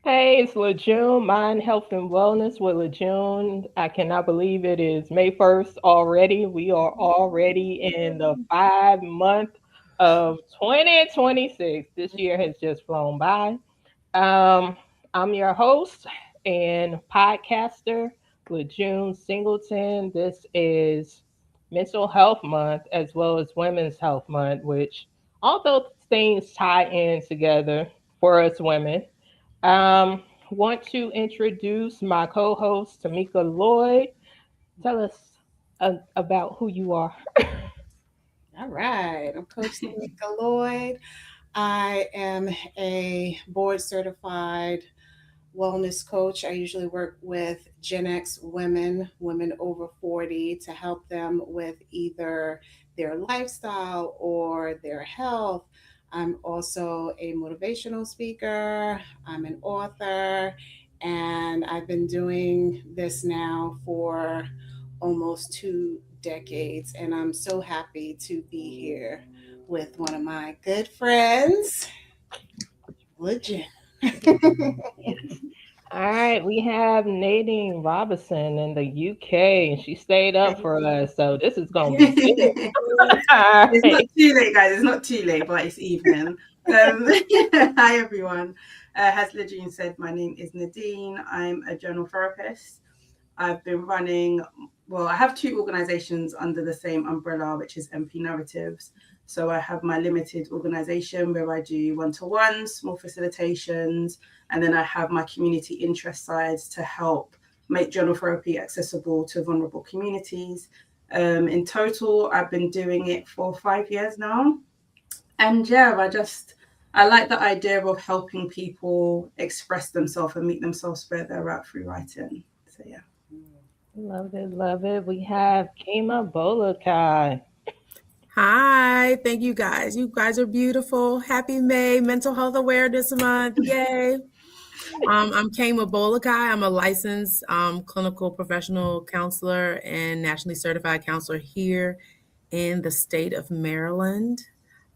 Hey, it's LeJune, Mind, Health, and Wellness with LeJune. I cannot believe it is May 1st already. We are already in the 5 month of 2026. This year has just flown by. Um, I'm your host and podcaster, LeJune Singleton. This is Mental Health Month as well as Women's Health Month, which all those things tie in together for us women. Want to introduce my co-host Tamika Lloyd. Tell us about who you are. All right. I'm Coach Tamika Lloyd. I am a board certified wellness coach. I usually work with Gen X women, women over 40, to help them with either their lifestyle or their health. I'm also a motivational speaker, I'm an author, and I've been doing this now for almost 2 decades. And I'm so happy to be here with one of my good friends, Legit. All right, we have Nadine Robinson in the UK, and she stayed up for us, so this is gonna be good. All It's not right. too late, guys. It's not too late, but it's evening. Hi, everyone. As Legine said, my name is Nadine. I'm a journal therapist. I've been running, well, I have two organizations under the same umbrella, which is MP Narratives. So I have my limited organization where I do one to one, small facilitations, and then I have my community interest sides to help make journal therapy accessible to vulnerable communities. In total, I've been doing it for 5 years now. And yeah, I like the idea of helping people express themselves and meet themselves where they're at through writing. So yeah. Love it, love it. We have Kima Bolakai. Hi, thank you guys. You guys are beautiful. Happy May, Mental Health Awareness Month. Yay. I'm Kama Bolakai. I'm a licensed clinical professional counselor and nationally certified counselor here in the state of Maryland.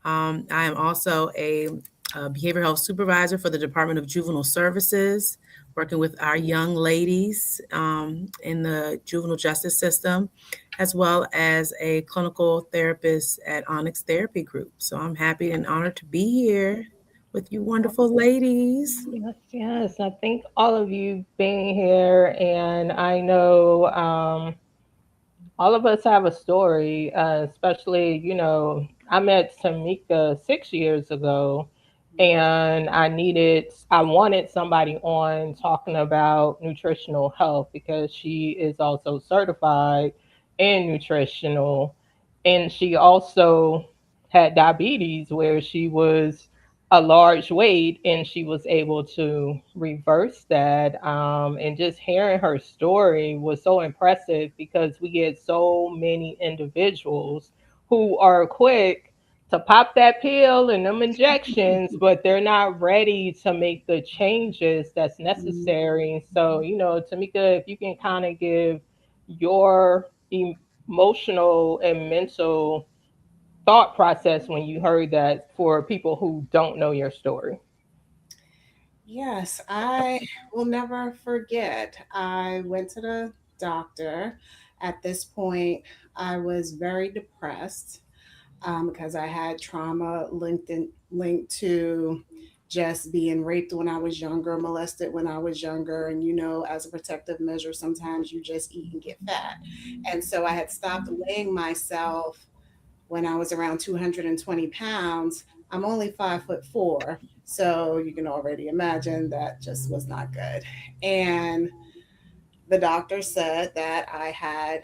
I am also a behavioral health supervisor for the Department of Juvenile Services, working with our young ladies in the juvenile justice system, as well as a clinical therapist at Onyx Therapy Group. So I'm happy and honored to be here with you wonderful ladies. Yes, yes. I think all of you being here, and I know all of us have a story, especially, I met Tamika 6 years ago, and I wanted somebody on talking about nutritional health because she is also certified in nutritional, and she also had diabetes where she was a large weight and she was able to reverse that. And just hearing her story was so impressive because we get so many individuals who are quick to pop that pill and them injections, but they're not ready to make the changes that's necessary. So, Tamika, if you can kind of give your emotional and mental thought process when you heard that for people who don't know your story. Yes, I will never forget. I went to the doctor. At this point, I was very depressed because I had trauma linked to just being raped when I was younger, molested when I was younger, and as a protective measure, sometimes you just eat and get fat. And so I had stopped weighing myself when I was around 220 pounds. I'm only 5'4", so you can already imagine that just was not good. And the doctor said that I had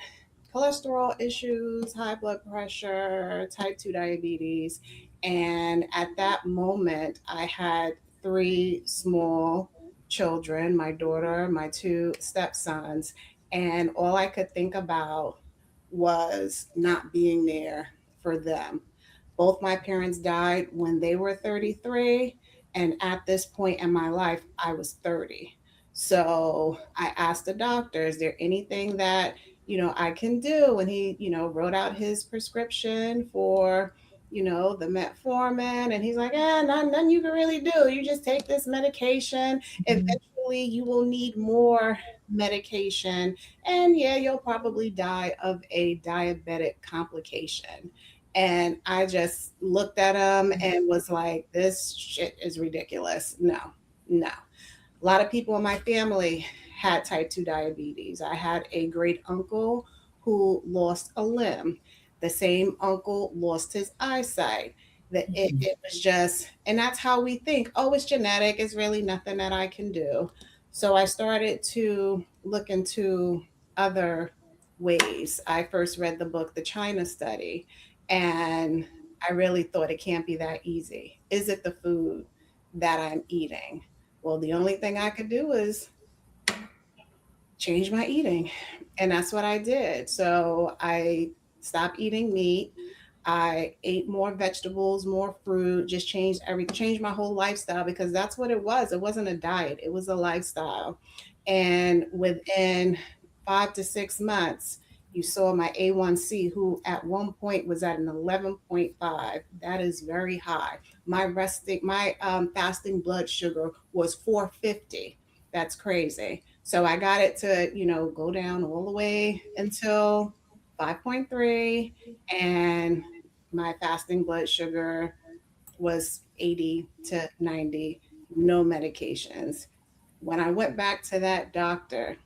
cholesterol issues, high blood pressure, type 2 diabetes. And at that moment, I had three small children, my daughter, my two stepsons. And all I could think about was not being there for them. Both my parents died when they were 33. And at this point in my life, I was 30. So I asked the doctor, is there anything that, I can do? And he, wrote out his prescription for the metformin. And he's like, nothing you can really do. You just take this medication. Eventually, you will need more medication. And yeah, you'll probably die of a diabetic complication. And I just looked at him and was like, this shit is ridiculous. No, no. A lot of people in my family had type 2 diabetes. I had a great uncle who lost a limb. The same uncle lost his eyesight. It was just, and that's how we think, oh, it's genetic, it's really nothing that I can do. So I started to look into other ways. I first read the book, The China Study, and I really thought it can't be that easy. Is it the food that I'm eating? Well, the only thing I could do is change my eating. And that's what I did. So I stopped eating meat. I ate more vegetables, more fruit, just changed my whole lifestyle, because that's what it was. It wasn't a diet, it was a lifestyle. And within 5 to 6 months, you saw my A1C, who at one point was at an 11.5. That is very high. My fasting blood sugar was 450. That's crazy. So I got it to, go down all the way until 5.3, and my fasting blood sugar was 80 to 90, no medications. When I went back to that doctor,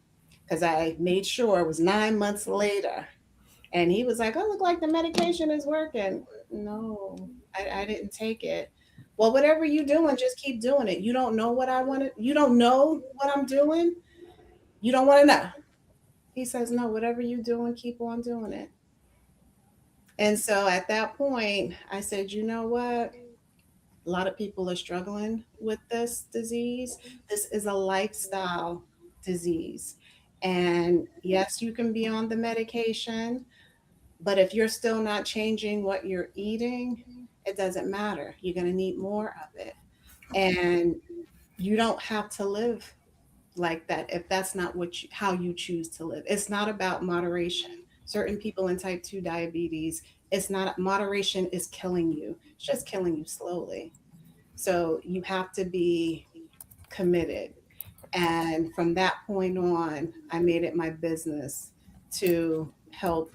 because I made sure it was 9 months later, and he was like, "Oh, look like the medication is working." No, I didn't take it. Well, whatever you doing, just keep doing it. You don't know what I wanted. You don't know what I'm doing. You don't want to know. He says, "No, whatever you doing, keep on doing it." And so at that point, I said, "You know what? A lot of people are struggling with this disease. This is a lifestyle disease. And yes, you can be on the medication, but if you're still not changing what you're eating, it doesn't matter. You're going to need more of it. And you don't have to live like that if that's not how you choose to live. It's not about moderation. Certain people in type 2 diabetes, it's not moderation is killing you. It's just killing you slowly. So you have to be committed. And from that point on, I made it my business to help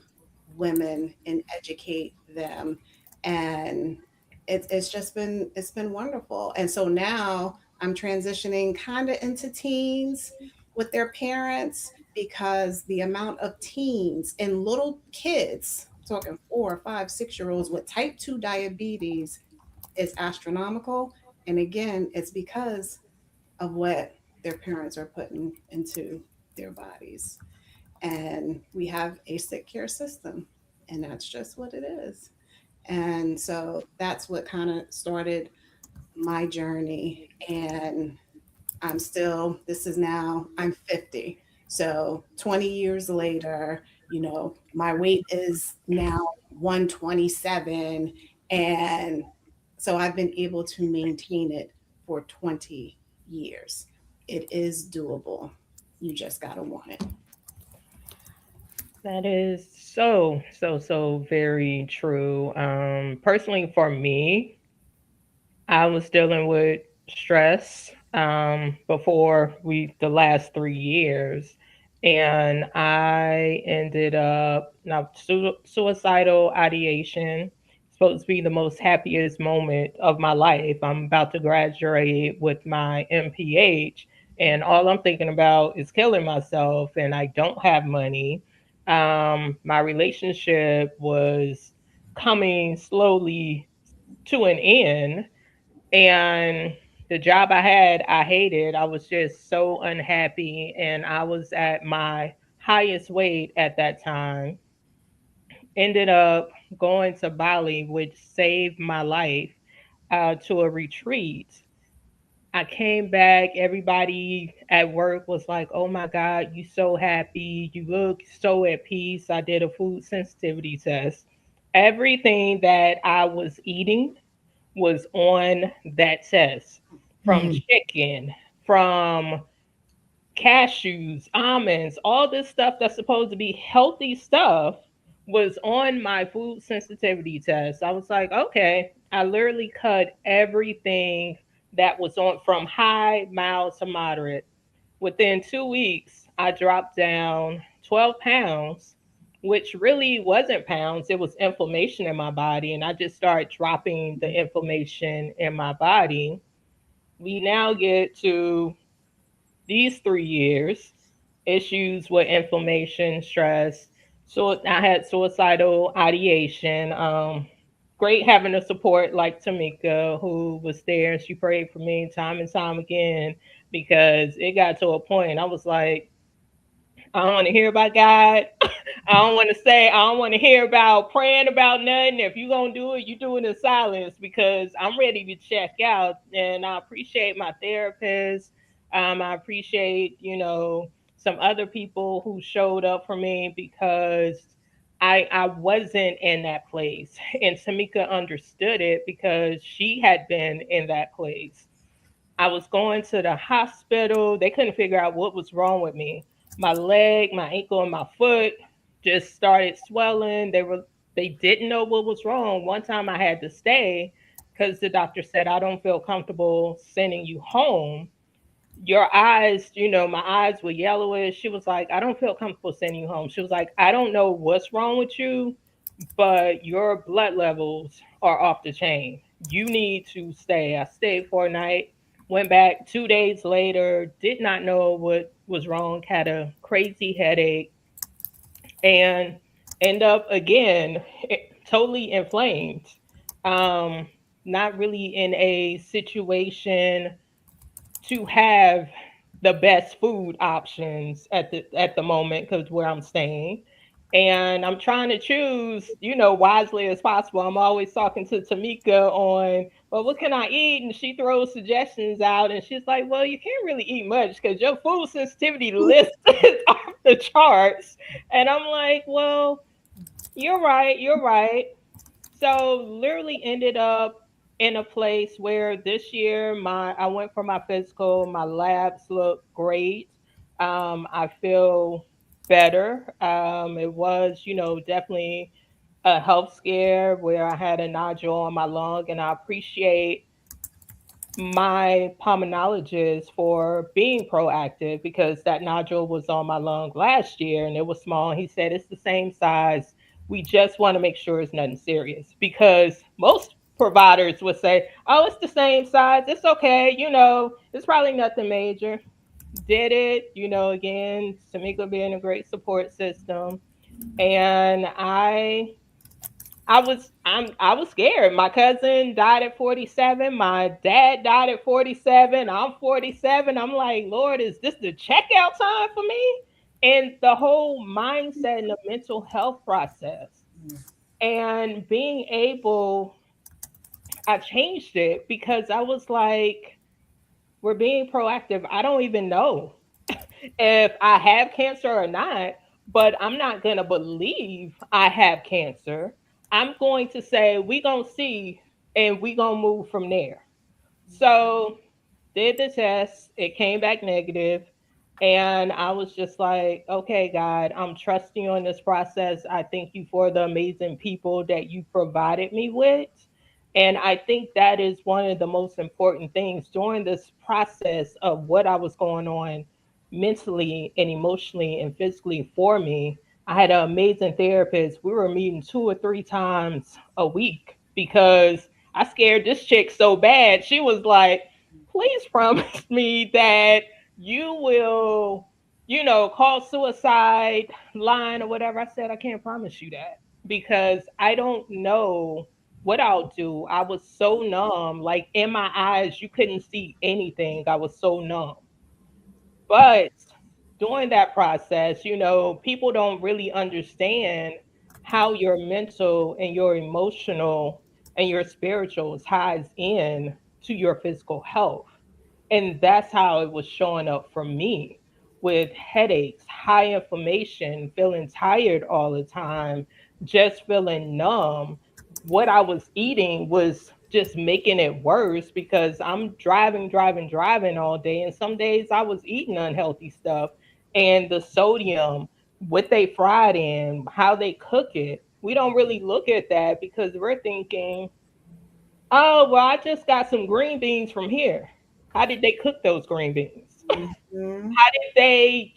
women and educate them. And it's been wonderful. And so now I'm transitioning kind of into teens with their parents, because the amount of teens and little kids, talking 4, 5, 6 year olds with type 2 diabetes, is astronomical. And again, it's because of what their parents are putting into their bodies. And we have a sick care system, and that's just what it is. And so that's what kind of started my journey. And this is now, I'm 50. So 20 years later, my weight is now 127. And so I've been able to maintain it for 20 years. It is doable. You just got to want it. That is so, so, so very true. Personally, for me, I was dealing with stress before the last 3 years, and I ended up now suicidal ideation. Supposed to be the most happiest moment of my life. I'm about to graduate with my MPH, and all I'm thinking about is killing myself, and I don't have money. My relationship was coming slowly to an end, and the job I had, I hated. I was just so unhappy, and I was at my highest weight at that time. Ended up going to Bali, which saved my life, to a retreat. I came back. Everybody at work was like, "Oh my God, you so happy. You look so at peace." I did a food sensitivity test. Everything that I was eating was on that test, from Mhm. chicken, from cashews, almonds, all this stuff that's supposed to be healthy stuff was on my food sensitivity test. I was like, okay, I literally cut everything that was on from high, mild to moderate. Within 2 weeks, I dropped down 12 pounds, which really wasn't pounds, it was inflammation in my body. And I just started dropping the inflammation in my body. We now get to these 3 years, issues with inflammation, stress. So I had suicidal ideation. Great having a support like Tamika, who was there and she prayed for me time and time again, because it got to a point I was like, I don't want to hear about God. I don't want to say, I don't want to hear about praying about nothing. If you're going to do it, you do it in silence, because I'm ready to check out. And I appreciate my therapist. I appreciate, some other people who showed up for me, because I wasn't in that place. And Tamika understood it because she had been in that place. I was going to the hospital. They couldn't figure out what was wrong with me. My leg, my ankle, and my foot just started swelling. They didn't know what was wrong. One time I had to stay because the doctor said, I don't feel comfortable sending you home. Your eyes, my eyes were yellowish. She was like, I don't feel comfortable sending you home. She was like, I don't know what's wrong with you, but your blood levels are off the chain. You need to stay. I stayed for a night, went back 2 days later, did not know what was wrong, had a crazy headache, and end up again totally inflamed. Um, Not really in a situation to have the best food options at the moment, because where I'm staying. And I'm trying to choose, wisely as possible. I'm always talking to Tamika on, well, what can I eat? And she throws suggestions out, and she's like, well, you can't really eat much because your food sensitivity list is off the charts. And I'm like, well, you're right, you're right. So literally ended up in a place where this year my I went for my physical, my labs look great. I feel better. It was, definitely a health scare where I had a nodule on my lung, and I appreciate my pulmonologist for being proactive, because that nodule was on my lung last year and it was small. He said it's the same size. We just want to make sure it's nothing serious, because most providers would say, oh, it's the same size. It's okay. It's probably nothing major. Did it, again, Tamika being a great support system. And I was scared. My cousin died at 47. My dad died at 47. I'm 47. I'm like, Lord, is this the checkout time for me? And the whole mindset and the mental health process. And being able, I changed it because I was like, we're being proactive. I don't even know if I have cancer or not, but I'm not going to believe I have cancer. I'm going to say, we going to see, and we going to move from there. So, did the test, it came back negative, and I was just like, okay, God, I'm trusting you in this process. I thank you for the amazing people that you provided me with. And I think that is one of the most important things during this process of what I was going on mentally and emotionally and physically for me. I had an amazing therapist. We were meeting 2 or 3 times a week because I scared this chick so bad. She was like, please promise me that you will, call suicide line or whatever. I said, I can't promise you that because I don't know what I'll do. I was so numb, like in my eyes, you couldn't see anything. I was so numb. But during that process, people don't really understand how your mental and your emotional and your spiritual ties in to your physical health. And that's how it was showing up for me, with headaches, high inflammation, feeling tired all the time, just feeling numb. What I was eating was just making it worse because I'm driving, driving, driving all day. And some days I was eating unhealthy stuff, and the sodium what they fried in, how they cook it. We don't really look at that because we're thinking, oh, well, I just got some green beans from here. How did they cook those green beans? Mhm. How did they,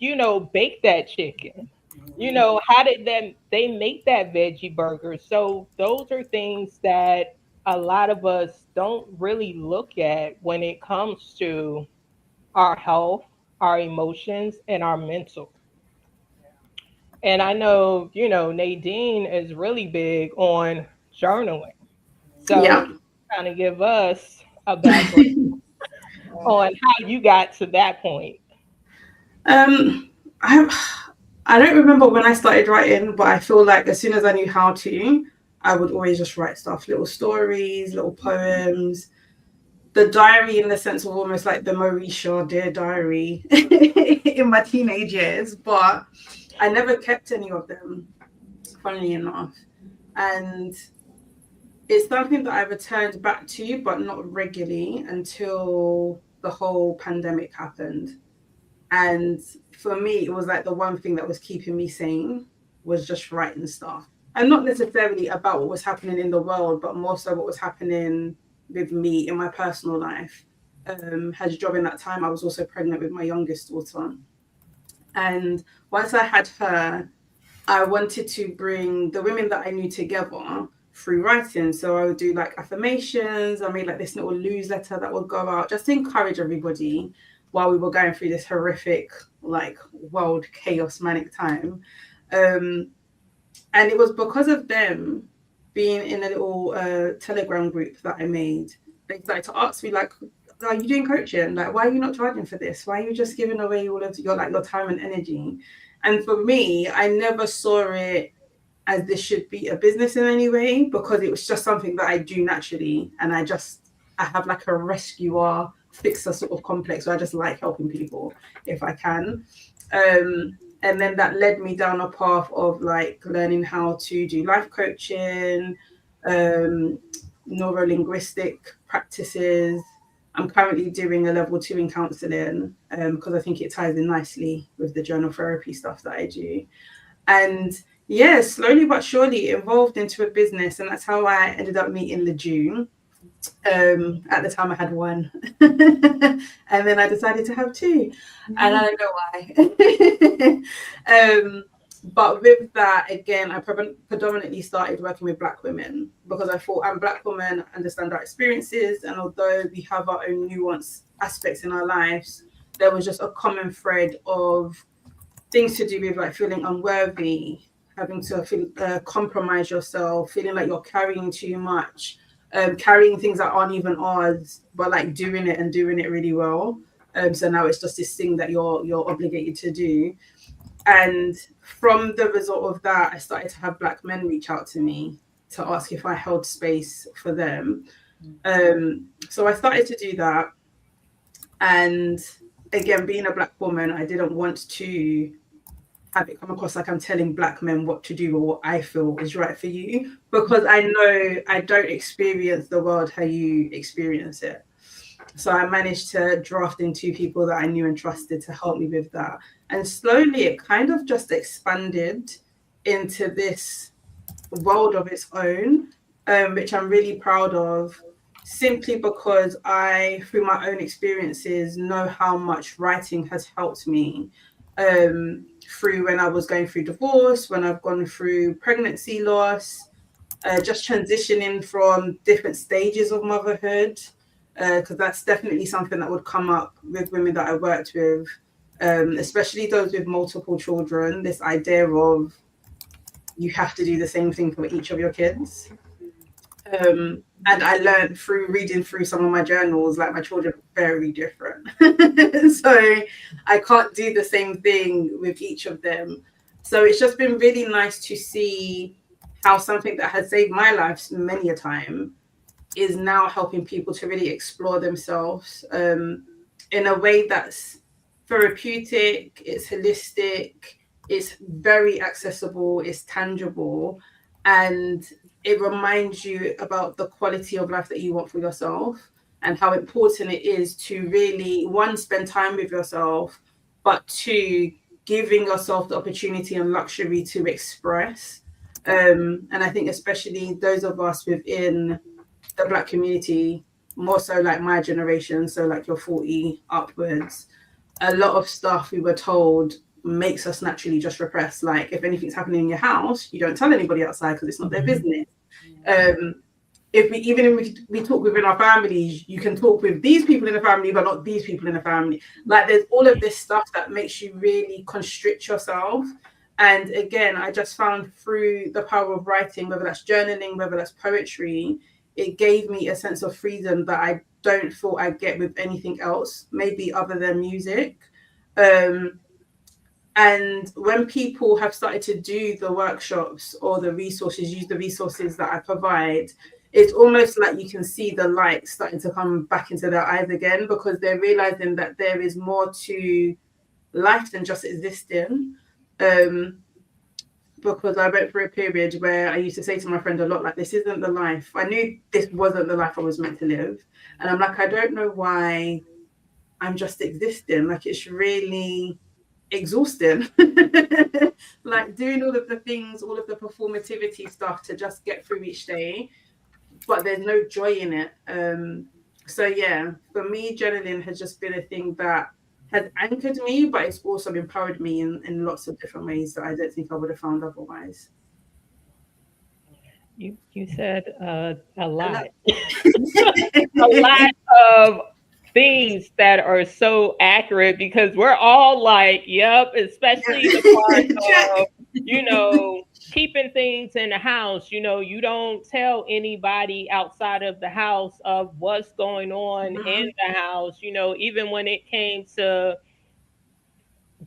bake that chicken? How did they make that veggie burger? So those are things that a lot of us don't really look at when it comes to our health, our emotions, and our mental. And I know, Nadine is really big on journaling. So Yeah. can you kind of give us a background on how you got to that point? um, I don't remember when I started writing, but I feel like as soon as I knew how to, I would always just write stuff, little stories, little poems, the diary in the sense of almost like the Mauricia Dear Diary in my teenage years, but I never kept any of them, funnily enough. And it's something that I returned back to, but not regularly until the whole pandemic happened. And for me, it was like the one thing that was keeping me sane was just writing stuff. And not necessarily about what was happening in the world, but more so what was happening with me in my personal life. Had a job in that time. I was also pregnant with my youngest daughter. And once I had her, I wanted to bring the women that I knew together through writing. So I would do like affirmations. I made like this little newsletter that would go out just to encourage everybody while we were going through this horrific, like world chaos manic time. Um, and it was because of them being in a little Telegram group that I made. They started to ask me like, are you doing coaching? Like, why are you not charging for this? Why are you just giving away all of your time and energy? And for me, I never saw it as this should be a business in any way because it was just something that I do naturally. And I have like a rescuer, fixer sort of complex where I just like helping people if I can. And then that led me down a path of like learning how to do life coaching, um, neuro-linguistic practices. I'm currently doing a level 2 in counseling because I think it ties in nicely with the journal therapy stuff that I do. And yeah, slowly but surely it evolved into a business. And that's how I ended up meeting Lejeune. At the time I had one. And then I decided to have two. And I don't know why. But with that, again, I predominantly started working with Black women because I thought I'm Black women, understand our experiences. And although we have our own nuanced aspects in our lives, there was just a common thread of things to do with like feeling unworthy, having to feel, compromise yourself, feeling like you're carrying too much, carrying things that aren't even ours, but like doing it and doing it really well. So now it's just this thing that you're obligated to do. And from the result of that, I started to have Black men reach out to me to ask if I held space for them. So I started to do that. And again, being a Black woman, I didn't want to have it come across like I'm telling Black men what to do or what I feel is right for you, because I know I don't experience the world how you experience it. So I managed to draft in 2 people that I knew and trusted to help me with that. And slowly it kind of just expanded into this world of its own, which I'm really proud of, simply because I, through my own experiences, know how much writing has helped me. Through when I was going through divorce, when I've gone through pregnancy loss, just transitioning from different stages of motherhood, because that's definitely something that would come up with women that I worked with, especially those with multiple children, this idea of you have to do the same thing for each of your kids. And I learned through reading through some of my journals, like my children are very different. So I can't do the same thing with each of them. So it's just been really nice to see how something that has saved my life many a time is now helping people to really explore themselves in a way that's therapeutic, it's holistic, it's very accessible, it's tangible, and it reminds you about the quality of life that you want for yourself and how important it is to really, one, spend time with yourself, but 2, giving yourself the opportunity and luxury to express. And I think especially those of us within the Black community, more so like my generation, so like your 40 upwards, a lot of stuff we were told makes us naturally just repress. Like if anything's happening in your house, you don't tell anybody outside because it's not their business. If we talk within our families, you can talk with these people in the family, but not these people in the family. Like there's all of this stuff that makes you really constrict yourself. And again, I just found through the power of writing, whether that's journaling, whether that's poetry, it gave me a sense of freedom that I don't feel I get with anything else, maybe other than music. And when people have started to do the workshops or the resources, use the resources that I provide, it's almost like you can see the light starting to come back into their eyes again, because they're realizing that there is more to life than just existing. Because I went through a period where I used to say to my friend a lot, like, this isn't the life. I knew this wasn't the life I was meant to live. And I'm like, I don't know why I'm just existing. Like, it's really exhausting. Like doing all of the things, all of the performativity stuff to just get through each day, but there's no joy in it. So yeah, for me, journaling has just been a thing that has anchored me, but it's also empowered me in lots of different ways that I don't think I would have found otherwise. You said a lot. A A lot of things that are so accurate, because we're all like, yep, especially the part of, keeping things in the house. You don't tell anybody outside of the house of what's going on in the house. Even when it came to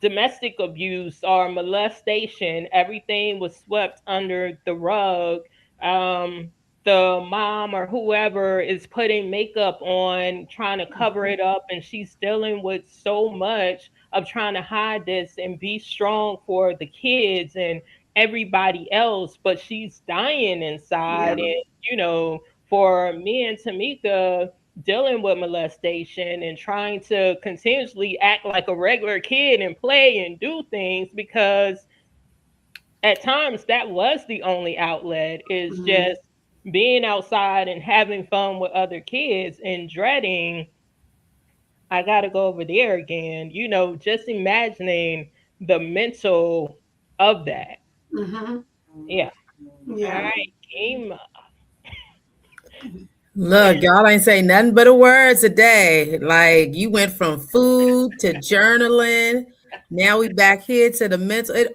domestic abuse or molestation, everything was swept under the rug. The mom or whoever is putting makeup on, trying to cover it up, and she's dealing with so much of trying to hide this and be strong for the kids and everybody else, but she's dying inside. Yeah. And, for me and Tamika, dealing with molestation and trying to continuously act like a regular kid and play and do things, because at times that was the only outlet, is just being outside and having fun with other kids, and dreading, I gotta go over there again. Just imagining the mental of that. Yeah. All Yeah. right, Kima. Look, y'all ain't say nothing but a word today. Like, you went from food to journaling. Now we back here to the mental. It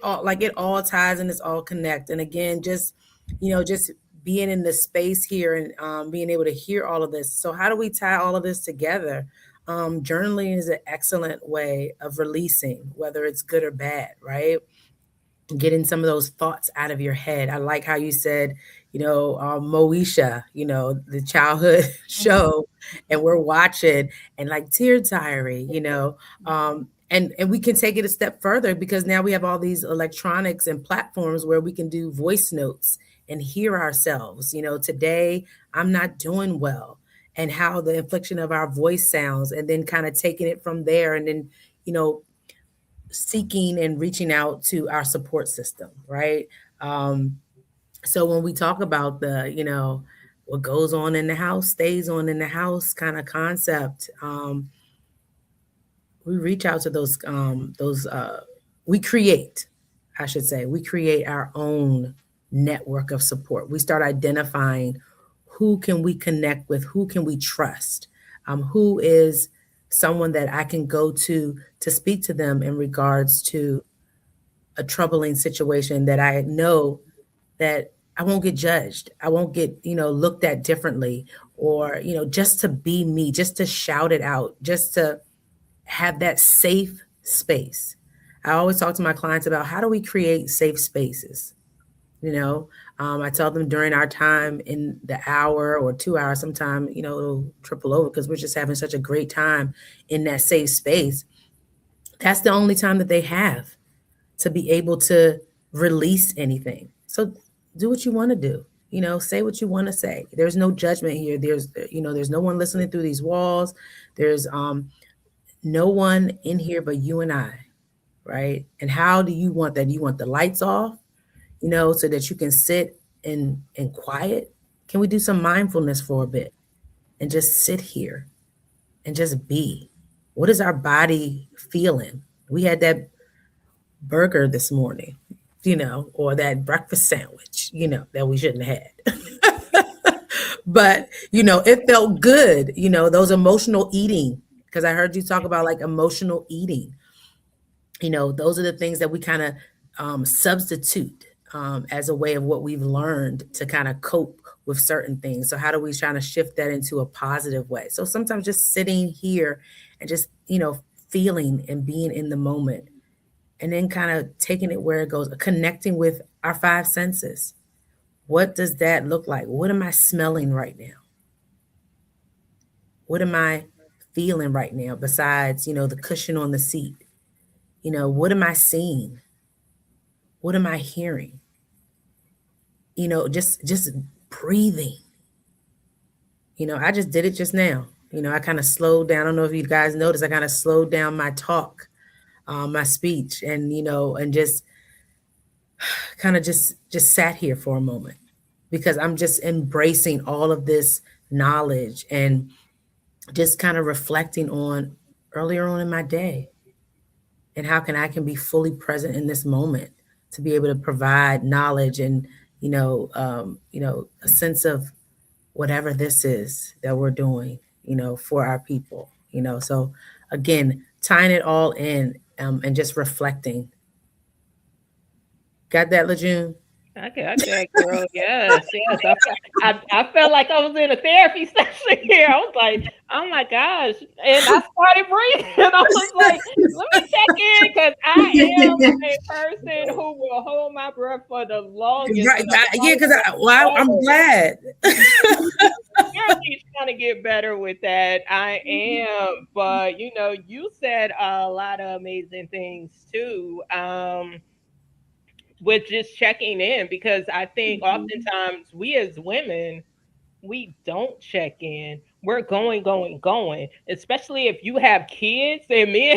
all ties and it's all connect. And again, just being in the space here and being able to hear all of this. So how do we tie all of this together? Journaling is an excellent way of releasing, whether it's good or bad, right? Getting some of those thoughts out of your head. I like how you said, Moesha, the childhood show, and we're watching, and like Tear Diary, and we can take it a step further, because now we have all these electronics and platforms where we can do voice notes and hear ourselves. Today I'm not doing well, and how the inflection of our voice sounds, and then kind of taking it from there, and then, seeking and reaching out to our support system, right? So when we talk about the, what goes on in the house stays on in the house kind of concept, we reach out to those, we create our own network of support. We start identifying who can we connect with, who can we trust, who is someone that I can go to speak to them in regards to a troubling situation that I know that I won't get judged. I won't get, looked at differently, or, just to be me, just to shout it out, just to have that safe space. I always talk to my clients about, how do we create safe spaces? I tell them during our time in the hour or 2 hours, sometime, it'll triple over because we're just having such a great time in that safe space. That's the only time that they have to be able to release anything. So do what you want to do, say what you want to say. There's no judgment here. There's no one listening through these walls. There's no one in here but you and I, right? And how do you want that? You want the lights off, so that you can sit in quiet? Can we do some mindfulness for a bit and just sit here and just be? What is our body feeling? We had that burger this morning, or that breakfast sandwich, that we shouldn't have had. But, it felt good, those emotional eating, because I heard you talk about like emotional eating. Those are the things that we kind of substitute as a way of what we've learned to kind of cope with certain things. So how do we try to shift that into a positive way? So sometimes just sitting here and just, feeling and being in the moment, and then kind of taking it where it goes, connecting with our five senses. What does that look like? What am I smelling right now? What am I feeling right now besides, the cushion on the seat? What am I seeing? What am I hearing? Just breathing. I just did it just now. I kind of slowed down. I don't know if you guys noticed, I kind of slowed down my talk, my speech, and and just kind of just sat here for a moment, because I'm just embracing all of this knowledge and just kind of reflecting on earlier on in my day, and how I can be fully present in this moment to be able to provide knowledge and a sense of whatever this is that we're doing, for our people, So again, tying it all in, and just reflecting. Got that, LeJune? I got that, girl. Yes, yes. I felt like I was in a therapy session here. I was like, oh my gosh. And I started breathing. And I was like, let me check in, because I am a person who will hold my breath for the longest. Right. Yeah, because I'm glad. Really trying to get better with that. I am. But, you said a lot of amazing things too. With just checking in, because I think oftentimes we as women, we don't check in. We're going, going, going. Especially if you have kids. And me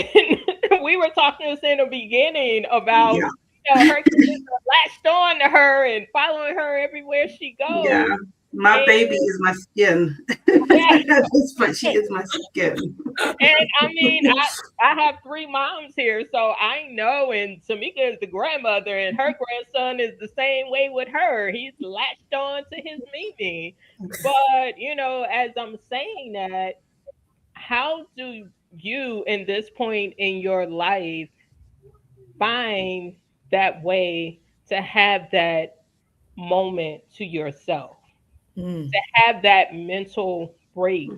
and we were talking this in the beginning about Yeah. her kids are latched on to her and following her everywhere she goes. Yeah. My baby And is my skin. yeah, But she is my skin. and I mean, I have three moms here, so I know. And Tamika is the grandmother, and her grandson is the same way with her. He's latched on to his Mimi. But as I'm saying that, how do you, in this point in your life, find that way to have that moment to yourself, Mm. to have that mental break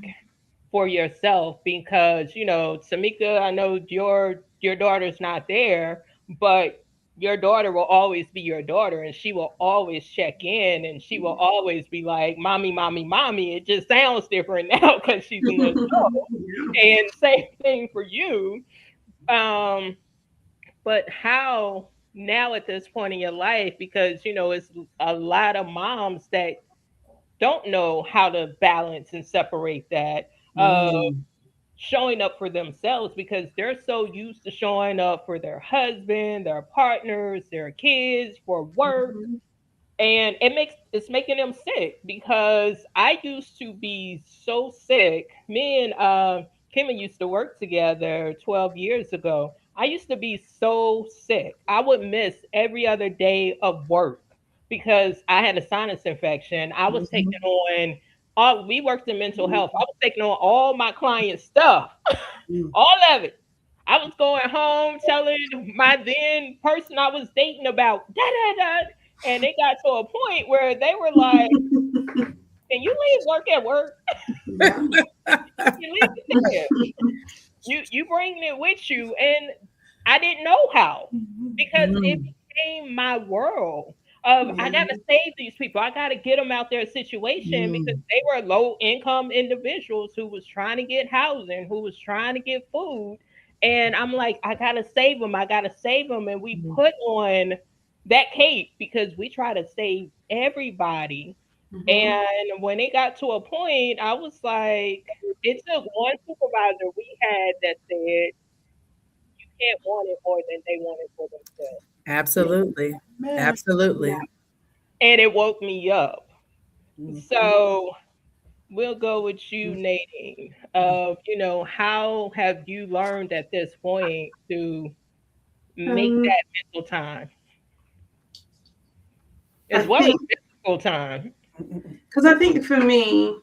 for yourself? Because Tamika, I know your daughter's not there, but your daughter will always be your daughter, and she will always check in, and she will always be like, mommy, mommy, mommy. It just sounds different now because she's an adult. And same thing for you. um but how now at this point in your life, because it's a lot of moms that don't know how to balance and separate that, Mm. showing up for themselves, because they're so used to showing up for their husband, their partners, their kids, for work. Mhm. And it's making them sick, because I used to be so sick. Me and Kimmy used to work together 12 years ago. I used to be so sick. I would miss every other day of work because I had a sinus infection. I was Mhm. taking on all we worked in mental health. I was taking on all my clients' stuff, Mm. all of it. I was going home telling my then person I was dating about da da da, and it got to a point where they were like, "Can you leave work at work? Yeah. You leave it there. You bringing it with you." And I didn't know how, because it Mm. became my world of, I gotta Yeah. save these people. I gotta get them out their situation, because Mm. they were low income individuals who was trying to get housing, who was trying to get food. And I'm like, I gotta save them. I gotta save them. And we Mm. put on that cape because we try to save everybody. Mhm. And when it got to a point, I was like, it took one supervisor we had that said, can't want it more than they want it for themselves. Absolutely. Man. Absolutely. And it woke me up. Mhm. So we'll go with you, Nadine. How have you learned at this point to make Um, that mental time I as well as think physical time? because I think for me,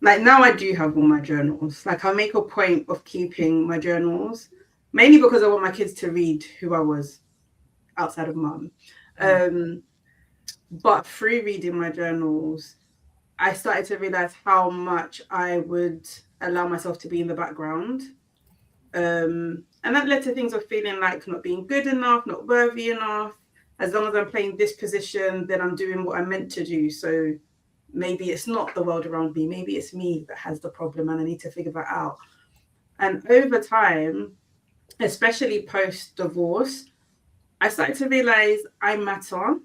like now I do have all my journals. Like I make a point of keeping my journals, mainly because I want my kids to read who I was outside of mum. Um, but through reading my journals, I started to realize how much I would allow myself to be in the background. And that led to things of feeling like not being good enough, not worthy enough. As long as I'm playing this position, then I'm doing what I'm meant to do. So maybe it's not the world around me. Maybe it's me that has the problem and I need to figure that out. And over time, especially post divorce, I started to realize I matter.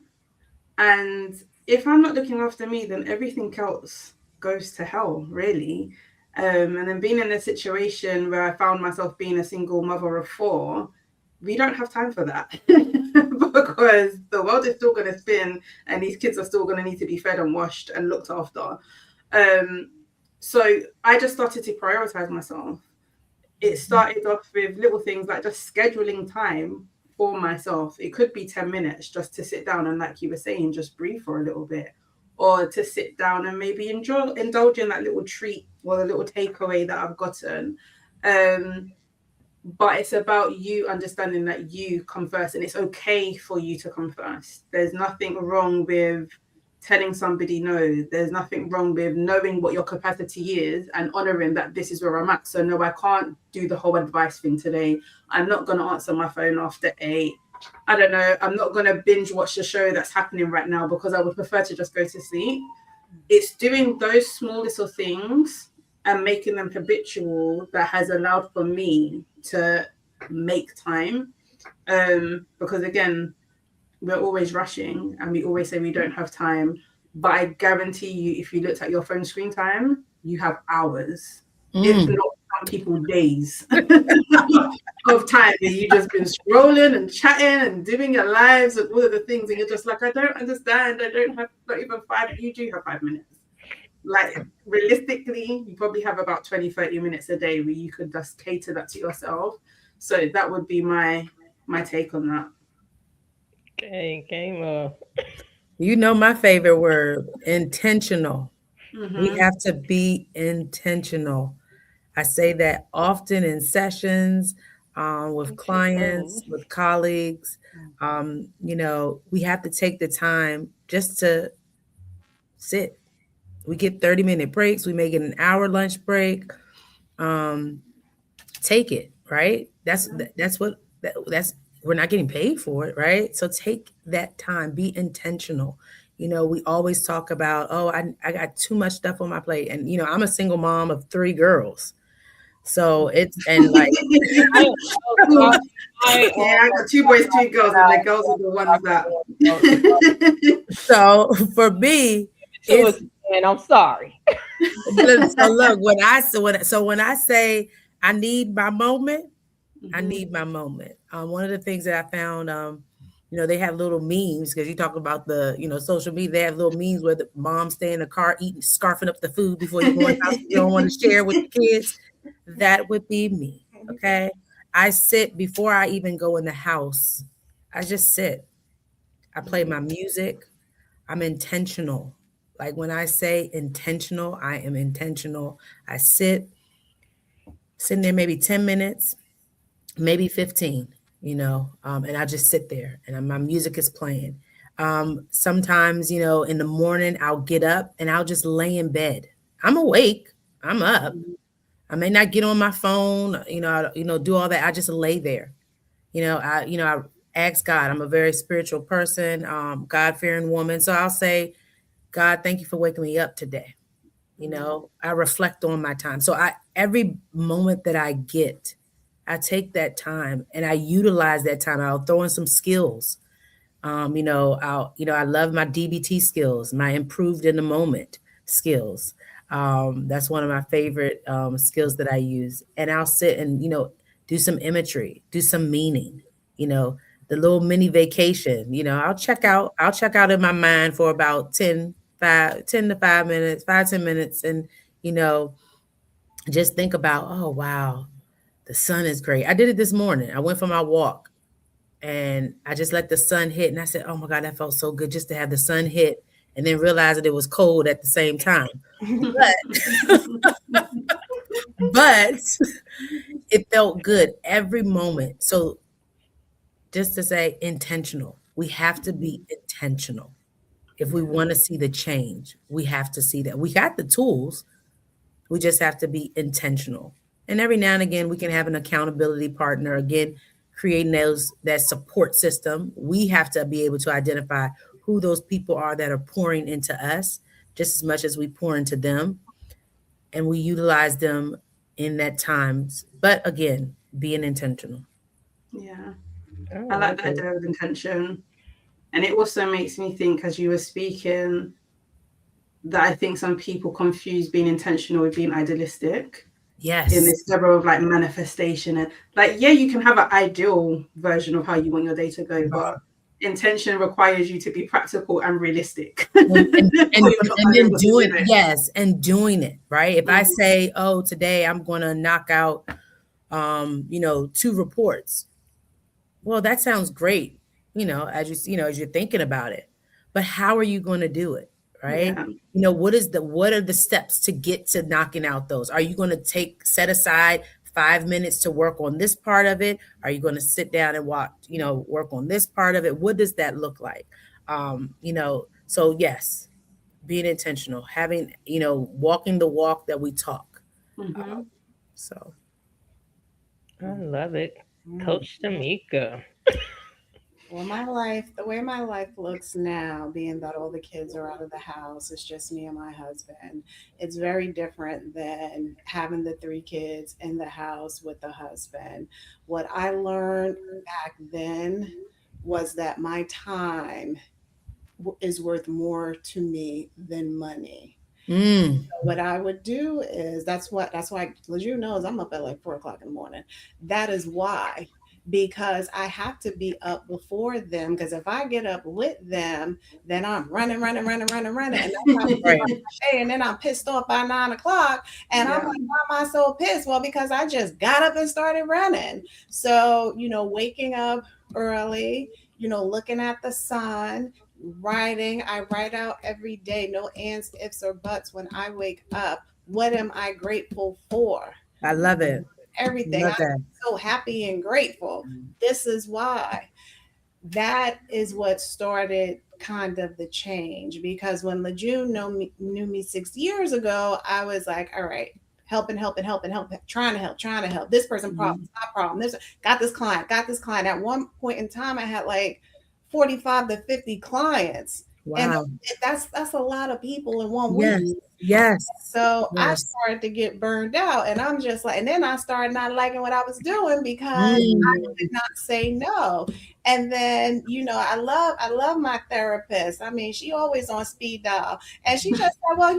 And if I'm not looking after me, then everything else goes to hell, really. And then being in a situation where I found myself being a single mother of four, we don't have time for that because the world is still going to spin and these kids are still going to need to be fed and washed and looked after. Um, so I just started to prioritize myself. It started off with little things like just scheduling time for myself. It could be 10 minutes just to sit down and, like you were saying, just breathe for a little bit, or to sit down and maybe indulge in that little treat or the little takeaway that I've gotten. But it's about you understanding that you come first and it's okay for you to come first. There's nothing wrong with telling somebody no. There's nothing wrong with knowing what your capacity is and honoring that this is where I'm at. So no, I can't do the whole advice thing today. I'm not going to answer my phone after 8. I don't know. I'm not going to binge watch the show that's happening right now because I would prefer to just go to sleep. It's doing those small little things and making them habitual that has allowed for me to make time. Because again, we're always rushing and we always say we don't have time. But I guarantee you, if you looked at your phone screen time, you have hours, if not some people days of time that you just been scrolling and chatting and doing your lives and all of the things. And you're just like, I don't understand. I don't have not even 5. You do have 5 minutes. Like realistically, you probably have about 20-30 minutes a day where you could just cater that to yourself. So that would be my take on that. Okay, game. You know my favorite word, intentional. We Mm-hmm. have to be intentional. I say that often in sessions with clients, with colleagues. We have to take the time just to sit. We get 30-minute breaks. We may get an hour lunch break. Take it, right? That's we're not getting paid for it, right? So take that time, be intentional. We always talk about, oh, I got too much stuff on my plate. And I'm a single mom of 3 girls. So it's and like I am so sorry. Yeah, I got 2 boys, 2 girls, and the girls are the ones that. so for me, it's and I'm sorry. so look when I say I need my moment, I need my moment. One of the things that I found, they have little memes because you talk about the, social media. They have little memes where the moms stay in the car eating, scarfing up the food before you go in the house. You don't want to share with the kids. That would be me. Okay. I sit before I even go in the house. I just sit. I play my music. I'm intentional. Like when I say intentional, I am intentional. I sitting there maybe 10 minutes, maybe 15, and I just sit there and my music is playing. Sometimes, in the morning, I'll get up and I'll just lay in bed. I'm awake. I'm up. I may not get on my phone, do all that. I just lay there. I ask God. I'm a very spiritual person, God-fearing woman. So I'll say, God, thank you for waking me up today. I reflect on my time. So every moment that I get, I take that time and I utilize that time. I'll throw in some skills. I love my DBT skills, my improved in the moment skills. That's one of my favorite skills that I use. And I'll sit and, do some imagery, do some meaning, you know, the little mini vacation, you know, I'll check out in my mind for about 10 to 5 minutes, 5, 10 minutes. And, you know, just think about, oh, wow, the sun is great. I did it this morning. I went for my walk and I just let the sun hit. And I said, oh my God, that felt so good just to have the sun hit and then realize that it was cold at the same time. But it felt good every moment. So just to say intentional, we have to be intentional. If we want to see the change, we have to see that. We got the tools. We just have to be intentional. And every now and again, we can have an accountability partner. Again, creating that support system. We have to be able to identify who those people are that are pouring into us just as much as we pour into them. And we utilize them in that times. But again, being intentional. Yeah. Oh, I like the idea of intention. And it also makes me think, as you were speaking, that I think some people confuse being intentional with being idealistic. Yes. In this level of like manifestation. And like, yeah, you can have an ideal version of how you want your day to go, but intention requires you to be practical and realistic. And then doing it. Yes, and doing it, right? If I say, oh, today I'm going to knock out, 2 reports. Well, that sounds great, as you're thinking about it. But how are you going to do it, right? Yeah. What are the steps to get to knocking out those? Are you going to set aside 5 minutes to work on this part of it? Are you going to sit down and work on this part of it? What does that look like? So yes, being intentional, having, walking the walk that we talk. Mm-hmm. So. I love it. Coach Tamika. Well, the way my life looks now, being that all the kids are out of the house, it's just me and my husband. It's very different than having the 3 kids in the house with the husband. What I learned back then was that my time is worth more to me than money. So what I would do is that's why LeJeune knows I'm up at like 4:00 in the morning. That is why. Because I have to be up before them. Because if I get up with them, then I'm running. And that's how and then I'm pissed off by 9:00. And I'm like, why am I so pissed? Well, because I just got up and started running. So, waking up early, looking at the sun, writing. I write out every day, no ands, ifs, or buts when I wake up. What am I grateful for? I love it. Everything. I'm so happy and grateful. This is why. That is what started kind of the change, because when LeJeune knew me 6 years ago, I was like, all right, helping, trying to help. This person problem, my problem. Got this client. At one point in time, I had like 45 to 50 clients. Wow. And that's a lot of people in one week. Yes. So I started to get burned out, and I'm just like, and then I started not liking what I was doing because I did not say no. And then, I love my therapist. I mean, she always on speed dial, and she just said, well,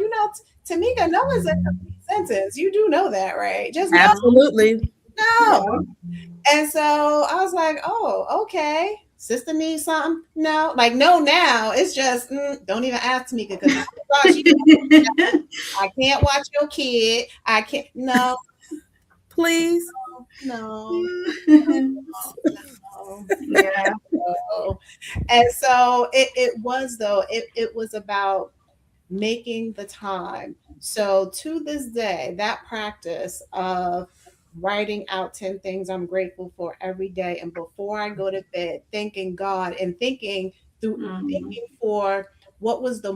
Tamika, no is a complete sentence. You do know that, right? Just absolutely no. And so I was like, oh, okay. Sister needs something? No, no. Now it's just don't even ask me because I can't watch your kid. I can't. No, please. No. Yeah. No. And so it was about making the time. So to this day, that practice of writing out 10 things I'm grateful for every day, and before I go to bed, thanking God and thinking for what was the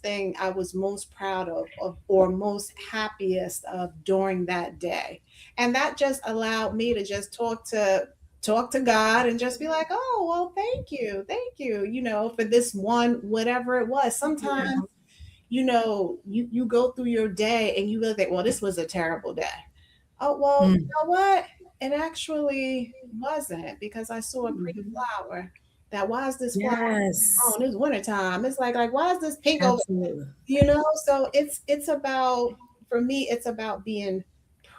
thing I was most proud of or most happiest of during that day. And that just allowed me to just talk to God and just be like, oh, well, thank you, for this one, whatever it was. Sometimes, you go through your day and you look at, well, this was a terrible day. Oh, well, you know what? It actually wasn't, because I saw a pretty flower. Why is this flower? Oh, it's wintertime. It's like, why is this pink over? So it's about, for me, it's about being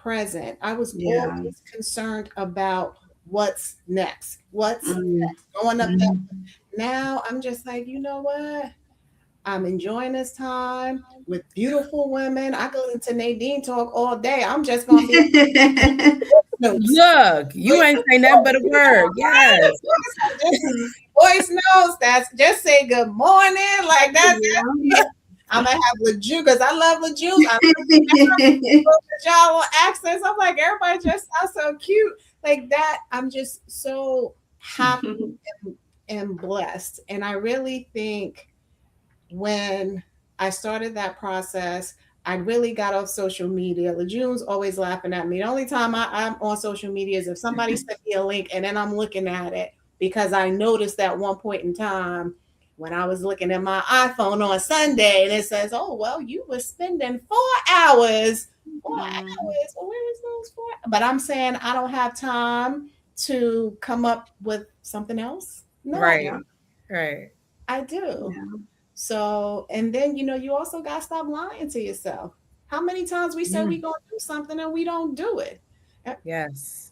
present. I was Yeah. always concerned about what's next. What's Mm. next? Going up that. Now I'm just like, you know what? I'm enjoying this time with beautiful women. I go into Nadine talk all day. I'm just gonna be notes. Look, you ain't saying nothing but a word. Yes. Voice notes. That's just say good morning. Like that. Yeah. I'm gonna have LeJew because I love LeJew. I love y'all accents. I'm like, everybody just sounds so cute. Like that. I'm just so happy and blessed. And I really think when I started that process, I really got off social media. LeJew's always laughing at me. The only time I'm on social media is if somebody sent me a link and then I'm looking at it because I noticed at one point in time when I was looking at my iPhone on Sunday and it says, oh, well, you were spending 4 hours. 4 hours. Well, where is those 4? But I'm saying I don't have time to come up with something else. No, Right. Right. I do. Yeah. So, and then, you also got to stop lying to yourself. How many times we say we're going to do something and we don't do it? Yes.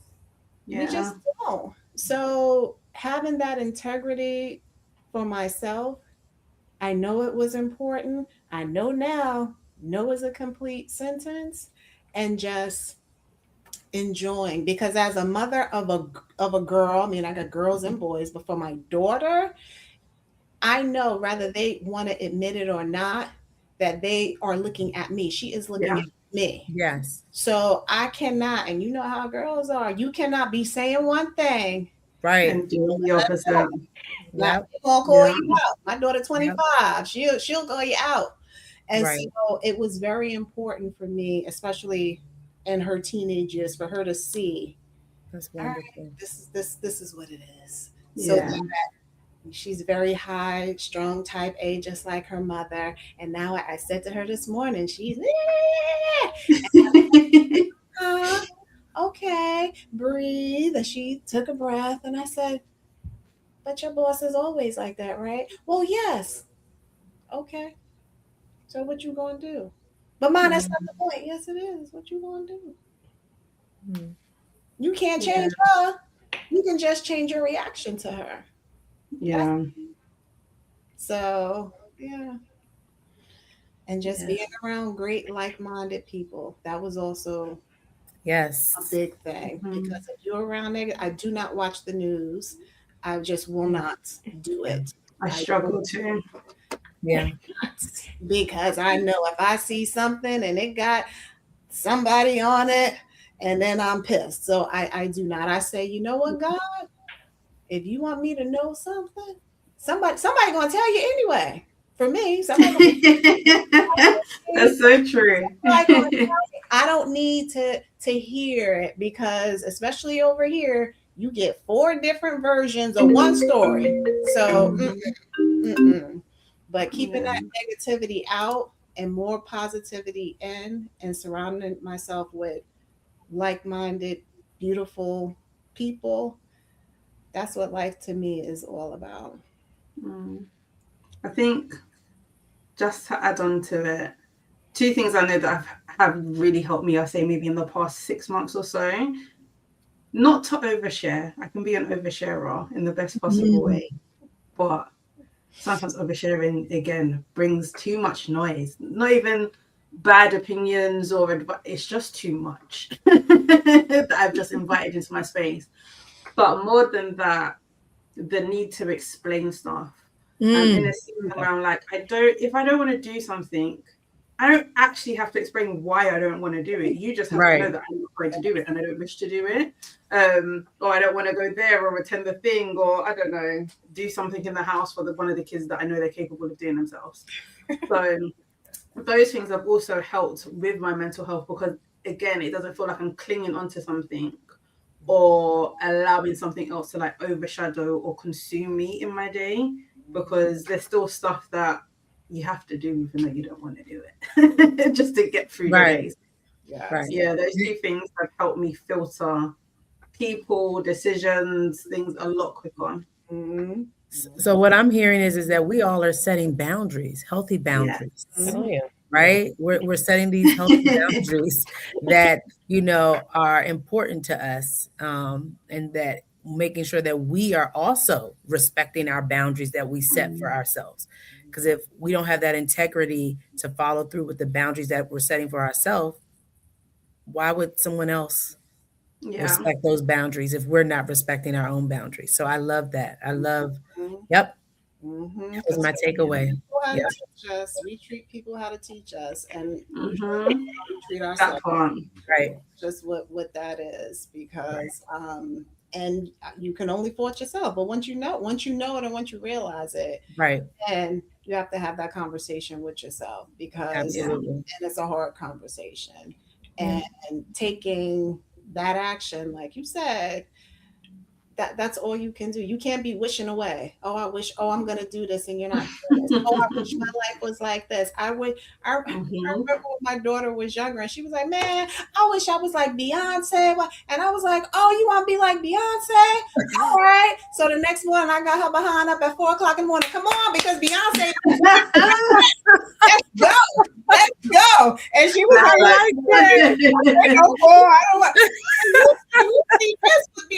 We just don't. So having that integrity for myself, I know it was important. I know now, no is a complete sentence, and just enjoying, because as a mother of a girl, I mean, I got girls and boys, but for my daughter, I know whether they want to admit it or not, that they are looking at me. She is looking at me. Yes. So I cannot, and you know how girls are, you cannot be saying one thing. Right. And doing the opposite. Not gonna call you out. My daughter 25, she'll call you out. And so it was very important for me, especially in her teenage years, for her to see. That's wonderful. Right, this is what it is. So that she's very high, strong type A, just like her mother. And now I said to her this morning, she's okay, breathe. And she took a breath and I said, but your boss is always like that, right? Well, yes. Okay. So what you gonna do? But mom, that's not the point. Yes, it is. What you gonna do? You can't change her. You can just change your reaction to her. Yeah. So, yeah. And just being around great, like-minded people. That was also a big thing. Because if you're around it, I do not watch the news. I just will not do it. I struggle too. Yeah. Because I know if I see something and it got somebody on it, and then I'm pissed. So I do not. I say, you know what, God? If you want me to know something, somebody gonna tell you anyway. For me, somebody that's so true. I don't need to hear it, because especially over here, you get 4 different versions of one story. So, but keeping that negativity out and more positivity in, and surrounding myself with like-minded, beautiful people, that's what life to me is all about. I think, just to add on to it, 2 things I know that have really helped me, I'll say maybe in the past 6 months or so. Not to overshare. I can be an oversharer in the best possible way, but sometimes oversharing, again, brings too much noise. Not even bad opinions or advice, it's just too much that I've just invited into my space. But more than that, the need to explain stuff. In a scene around, like, if I don't want to do something, I don't actually have to explain why I don't want to do it. You just have to know that I'm not going to do it and I don't wish to do it. Or I don't want to go there or attend the thing, or I don't know, do something in the house for one of the kids that I know they're capable of doing themselves. So those things have also helped with my mental health, because again, it doesn't feel like I'm clinging onto something or allowing something else to like overshadow or consume me in my day, because there's still stuff that you have to do even though you don't want to do it just to get through your days. Yeah, those 2 things have helped me filter people, decisions, things a lot quicker. So what I'm hearing is that we all are setting boundaries, healthy boundaries. Oh, yeah. right? We're setting these healthy boundaries that, are important to us, and that making sure that we are also respecting our boundaries that we set for ourselves. Because if we don't have that integrity to follow through with the boundaries that we're setting for ourselves, why would someone else Yeah. respect those boundaries if we're not respecting our own boundaries? So I love that. Yep. That was my takeaway. How Yeah. to teach us. We treat people how to teach us, and we treat That ourselves. part. Right. Just what that is, because and you can only fault yourself. But once you know it, and once you realize it, Right. and you have to have that conversation with yourself, because Absolutely. and it's a hard conversation, Yeah. and taking that action, like you said, that's all you can do. You can't be wishing away. Oh, I wish. Oh, I'm gonna do this, and you're not doing this. Oh, I wish my life was like this. I remember when my daughter was younger, and she was like, "Man, I wish I was like Beyonce." And I was like, "Oh, you want to be like Beyonce? All right." So the next morning, I got her behind up at 4:00 in the morning. Come on, because Beyonce. Let's go. And she was like, "Oh, I don't want."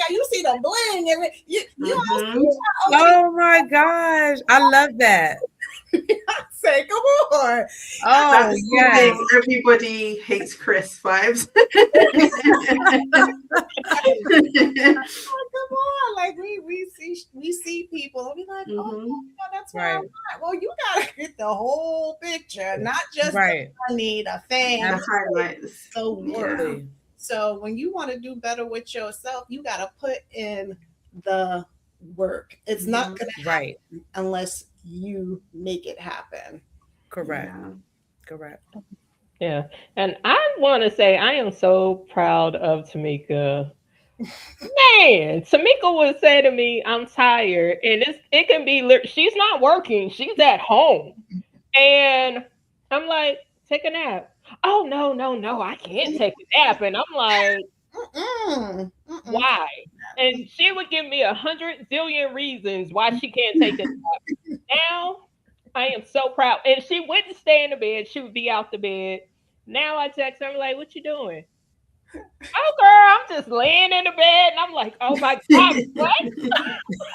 You see the bling, and Oh my gosh, I love that. say, "Come on." Oh yeah. Everybody hates Chris vibes. Come on, like we see people and we like, oh, that's right. Well, you gotta get the whole picture, not just the money, the fame, the highlights. the work. So when you want to do better with yourself, you gotta put in the work. It's not gonna happen unless you make it happen. Correct. Correct. Yeah. And I want to say I am so proud of Tamika. Man, Tamika would say to me, "I'm tired," and it can be she's not working, she's at home, and I'm like, "Take a nap." "Oh no, I can't take a nap," and I'm like, "Why?" And she would give me 100 zillion reasons why she can't take a nap. Now I am so proud, and she wouldn't stay in the bed; she would be out the bed. Now I text her, I'm like, "What you doing?" "Oh, girl, I'm just laying in the bed." And I'm like, "Oh my God, what?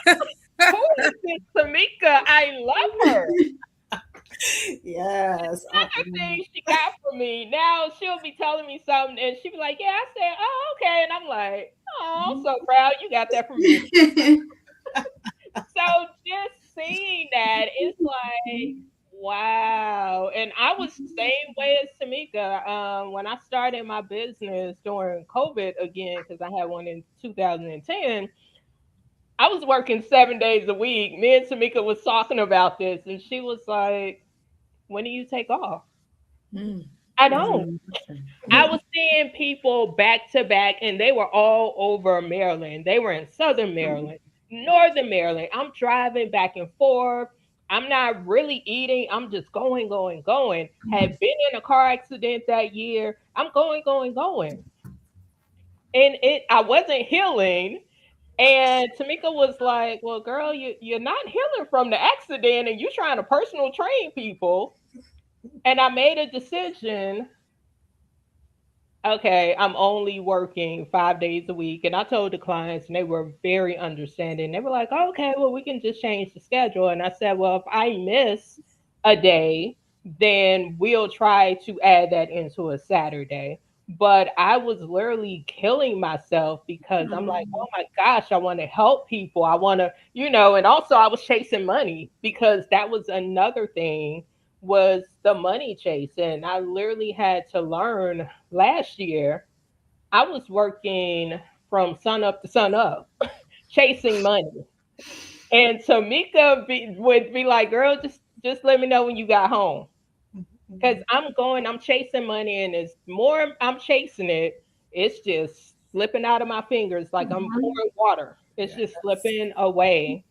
Who is this Tamika? I love her." Yes. Another thing she got from me, now she'll be telling me something and she'll be like, "Yeah," I said, "Oh, okay." And I'm like, "Oh, I'm so proud you got that from me." So just seeing that, it's like, wow. And I was the same way as Tamika. When I started my business during COVID again, because I had one in 2010, I was working 7 days a week. Me and Tamika was talking about this, and she was like, "When do you take off?" I don't. I was seeing people back to back, and they were all over Maryland. They were in Southern Maryland, Northern Maryland. I'm driving back and forth. I'm not really eating. I'm just going, going, going. Had been in a car accident that year. I'm going, going, going. And I wasn't healing. And Tamika was like, "Well, girl, you're not healing from the accident and you're trying to personal train people." And I made a decision. Okay, I'm only working 5 days a week. And I told the clients, and they were very understanding. They were like, "Okay, well, we can just change the schedule." And I said, "Well, if I miss a day, then we'll try to add that into a Saturday." But I was literally killing myself because I'm like, "Oh my gosh, I want to help people. I want to, and also I was chasing money because that was another thing, was the money chase. And I literally had to learn last year. I was working from sun up to sun up, chasing money. And Tamika would be like, "Girl, just let me know when you got home." Because I'm chasing money, and it's more I'm chasing it, it's just slipping out of my fingers like I'm pouring water. It's just slipping away.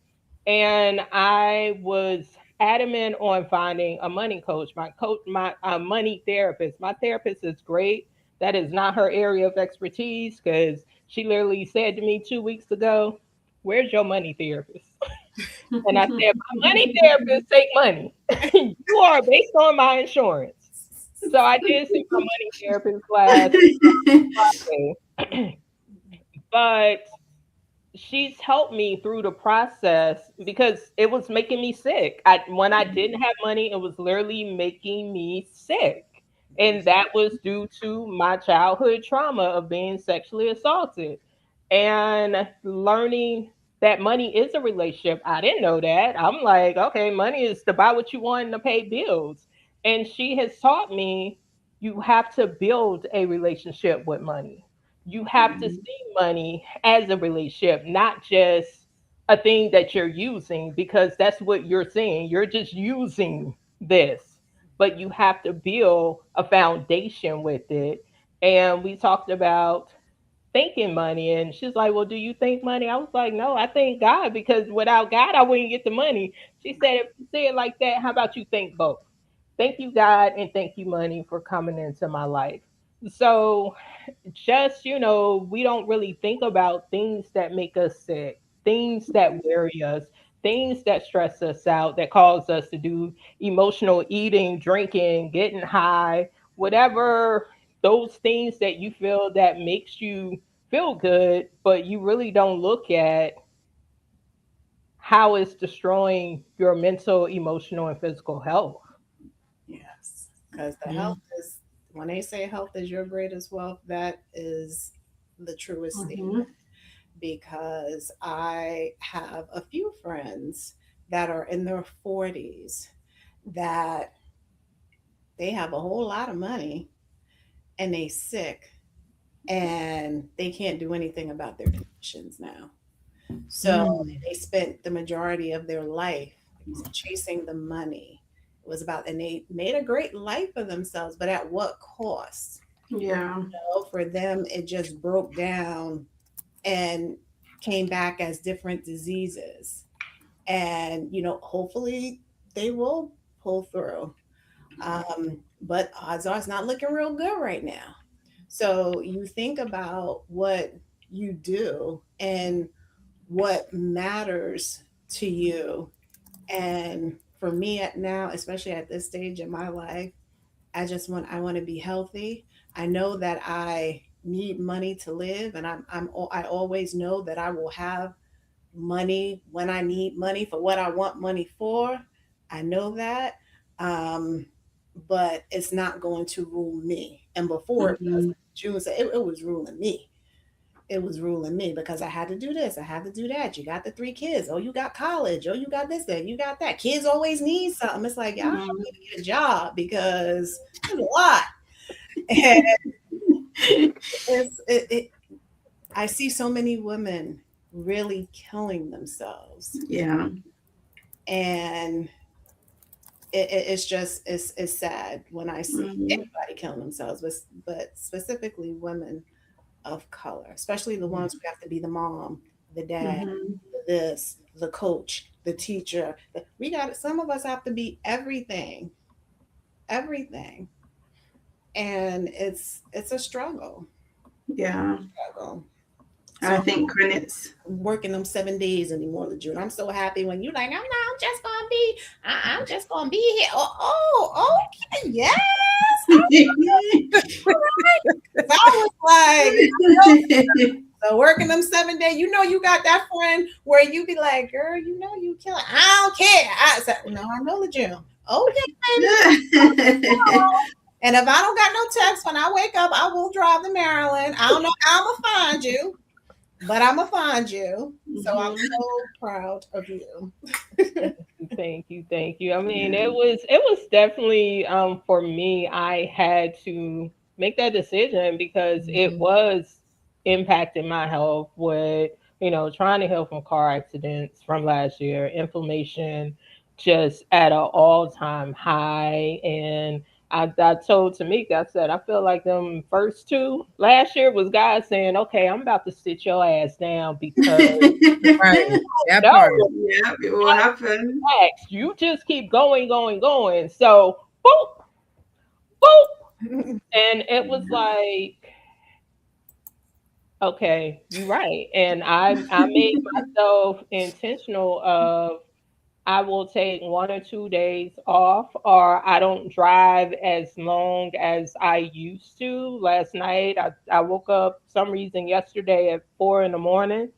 And I was adamant on finding a money coach, my money therapist. My therapist is great. That is not her area of expertise, because she literally said to me 2 weeks ago, "Where's your money therapist?" And I said, "My money therapist take money. You are based on my insurance." So I did see my money therapist last Friday, but she's helped me through the process because it was making me sick. When I didn't have money, it was literally making me sick. And that was due to my childhood trauma of being sexually assaulted and learning that money is a relationship. I didn't know that. I'm like, okay, money is to buy what you want and to pay bills. And she has taught me you have to build a relationship with money. You have to Mhm. see money as a relationship, not just a thing that you're using, because that's what you're saying. You're just using this, but you have to build a foundation with it. And we talked about thinking money, and she's like, well, do you think money? I was like, no, I thank God, because without God I wouldn't get the money. She said, if you say it like that, how about you think both? Thank you, God, and thank you, money, for coming into my life. So just, we don't really think about things that make us sick, things that worry us, things that stress us out, that cause us to do emotional eating, drinking, getting high, whatever those things that you feel that makes you feel good, but you really don't look at how it's destroying your mental, emotional, and physical health. Yes, because the Mm, health is, when they say health is your greatest wealth, that is the truest statement. Mhm. Because I have a few friends that are in their 40s that they have a whole lot of money and they sick and they can't do anything about their conditions now. So mm, they spent the majority of their life, like you said, chasing the money. It was about, and they made a great life for themselves, but at what cost? Yeah. For them, it just broke down and came back as different diseases. And, hopefully they will pull through. But odds are it's not looking real good right now. So you think about what you do and what matters to you. And for me at now, especially at this stage in my life, I want to be healthy. I know that I need money to live, and I always know that I will have money when I need money for what I want money for. I know that. Um, but it's not going to rule me. And before it was, Mhm. like June said, it was ruling me. It was ruling me because I had to do this, I had to do that. You got the three kids. Oh, you got college. Oh, you got this, that, you got that. Kids always need something. It's like, y'all Mhm. need to get a job because it's a lot. And I see so many women really killing themselves. Yeah. And it's just it's sad when I see Mhm. anybody killing themselves, but specifically women of color, especially the ones who have to be the mom, the dad, Mhm. this, the coach, the teacher. We got, some of us have to be everything, everything, and it's a Yeah. struggle. I So think when it's I'm working them 7 days anymore, June. I'm so happy when you like, I'm just gonna be, I'm just gonna be here. Okay, yes. I was like, so working them 7 days, you got that friend where you be like, girl, you killing. I don't care. I said, no, I know the gym. Okay, baby. And if I don't got no text when I wake up, I will drive to Maryland. I don't know how I'm gonna find you, but I'm gonna find you. So I'm Mhm. so proud of you. Thank you, thank you. I mean, Yeah. it was definitely for me. I had to make that decision because it mhm, was impacting my health with trying to heal from car accidents from last year, inflammation just at an all-time high, and I told Tamika, I said, I feel like them first two last year was God saying, okay, I'm about to sit your ass down because right. That part. no, Yeah, it will happen. relax. You just keep going, going, going. So, boop, boop. And it was Yeah. like, okay, you're right. And I made myself intentional of I will take 1 or 2 days off, or I don't drive as long as I used to. Last night, I woke up some reason yesterday at 4 in the morning,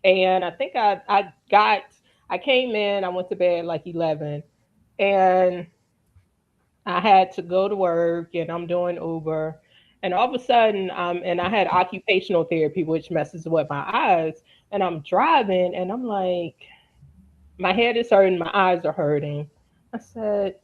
and I think I came in, I went to bed like 11, and I had to go to work, and I'm doing Uber. And all of a sudden, and I had occupational therapy, which messes with my eyes. And I'm driving, and I'm like, my head is hurting, my eyes are hurting. I said,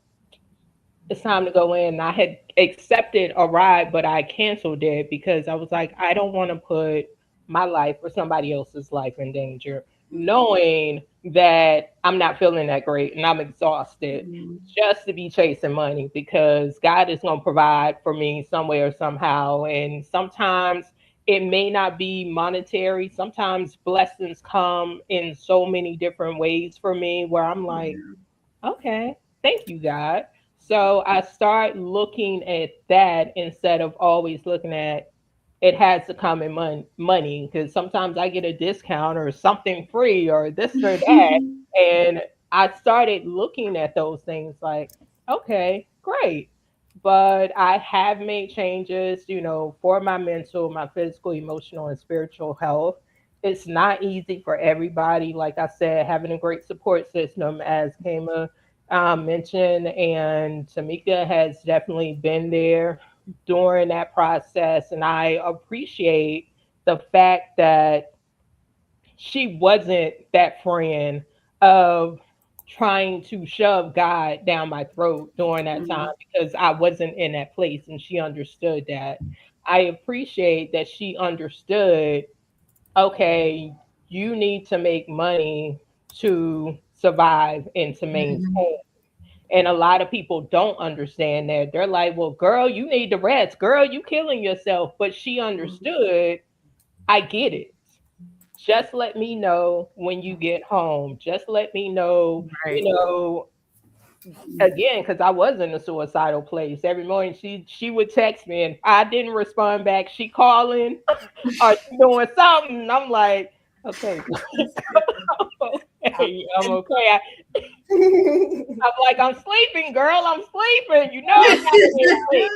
it's time to go in. I had accepted a ride, but I canceled it because I was like, I don't want to put my life or somebody else's life in danger, knowing that I'm not feeling that great and I'm exhausted Mhm. just to be chasing money, because God is going to provide for me some way or somehow. And sometimes it may not be monetary. Sometimes blessings come in so many different ways for me where I'm like, Yeah. okay, thank you, God. So I start looking at that instead of always looking at it has to come in money, because sometimes I get a discount or something free or this or that. And I started looking at those things like, okay, great. But I have made changes, for my mental, my physical, emotional, and spiritual health. It's not easy for everybody. Like I said, having a great support system, as Kama mentioned, and Tamika has definitely been there during that process. And I appreciate the fact that she wasn't that friend of trying to shove God down my throat during that time, Mhm. because I wasn't in that place and she understood that. I appreciate that she understood, okay, you need to make money to survive and to Mhm. maintain. And a lot of people don't understand that. They're like, well, girl, you need to rest. Girl, you killing yourself. But she Mhm. understood, I get it. Just let me know when you get home. Just let me know, Right. again, because I was in a suicidal place. Every morning she would text me, and I didn't respond back. She calling or she doing something. And I'm like, okay, okay, I'm okay. I'm like, I'm sleeping, girl. I'm sleeping. You know I gotta get sleep.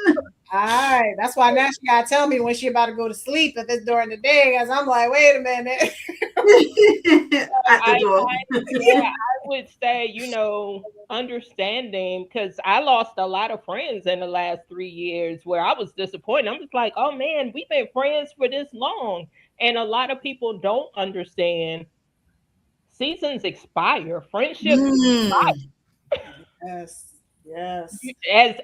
All right. That's why now she gotta tell me when she about to go to sleep if it's during the day, because I'm like, wait a minute. At the I, door. yeah, I would say, understanding, because I lost a lot of friends in the last 3 years where I was disappointed. I'm just like, oh man, we've been friends for this long. And a lot of people don't understand seasons expire, friendships Mm. Yes. Yes.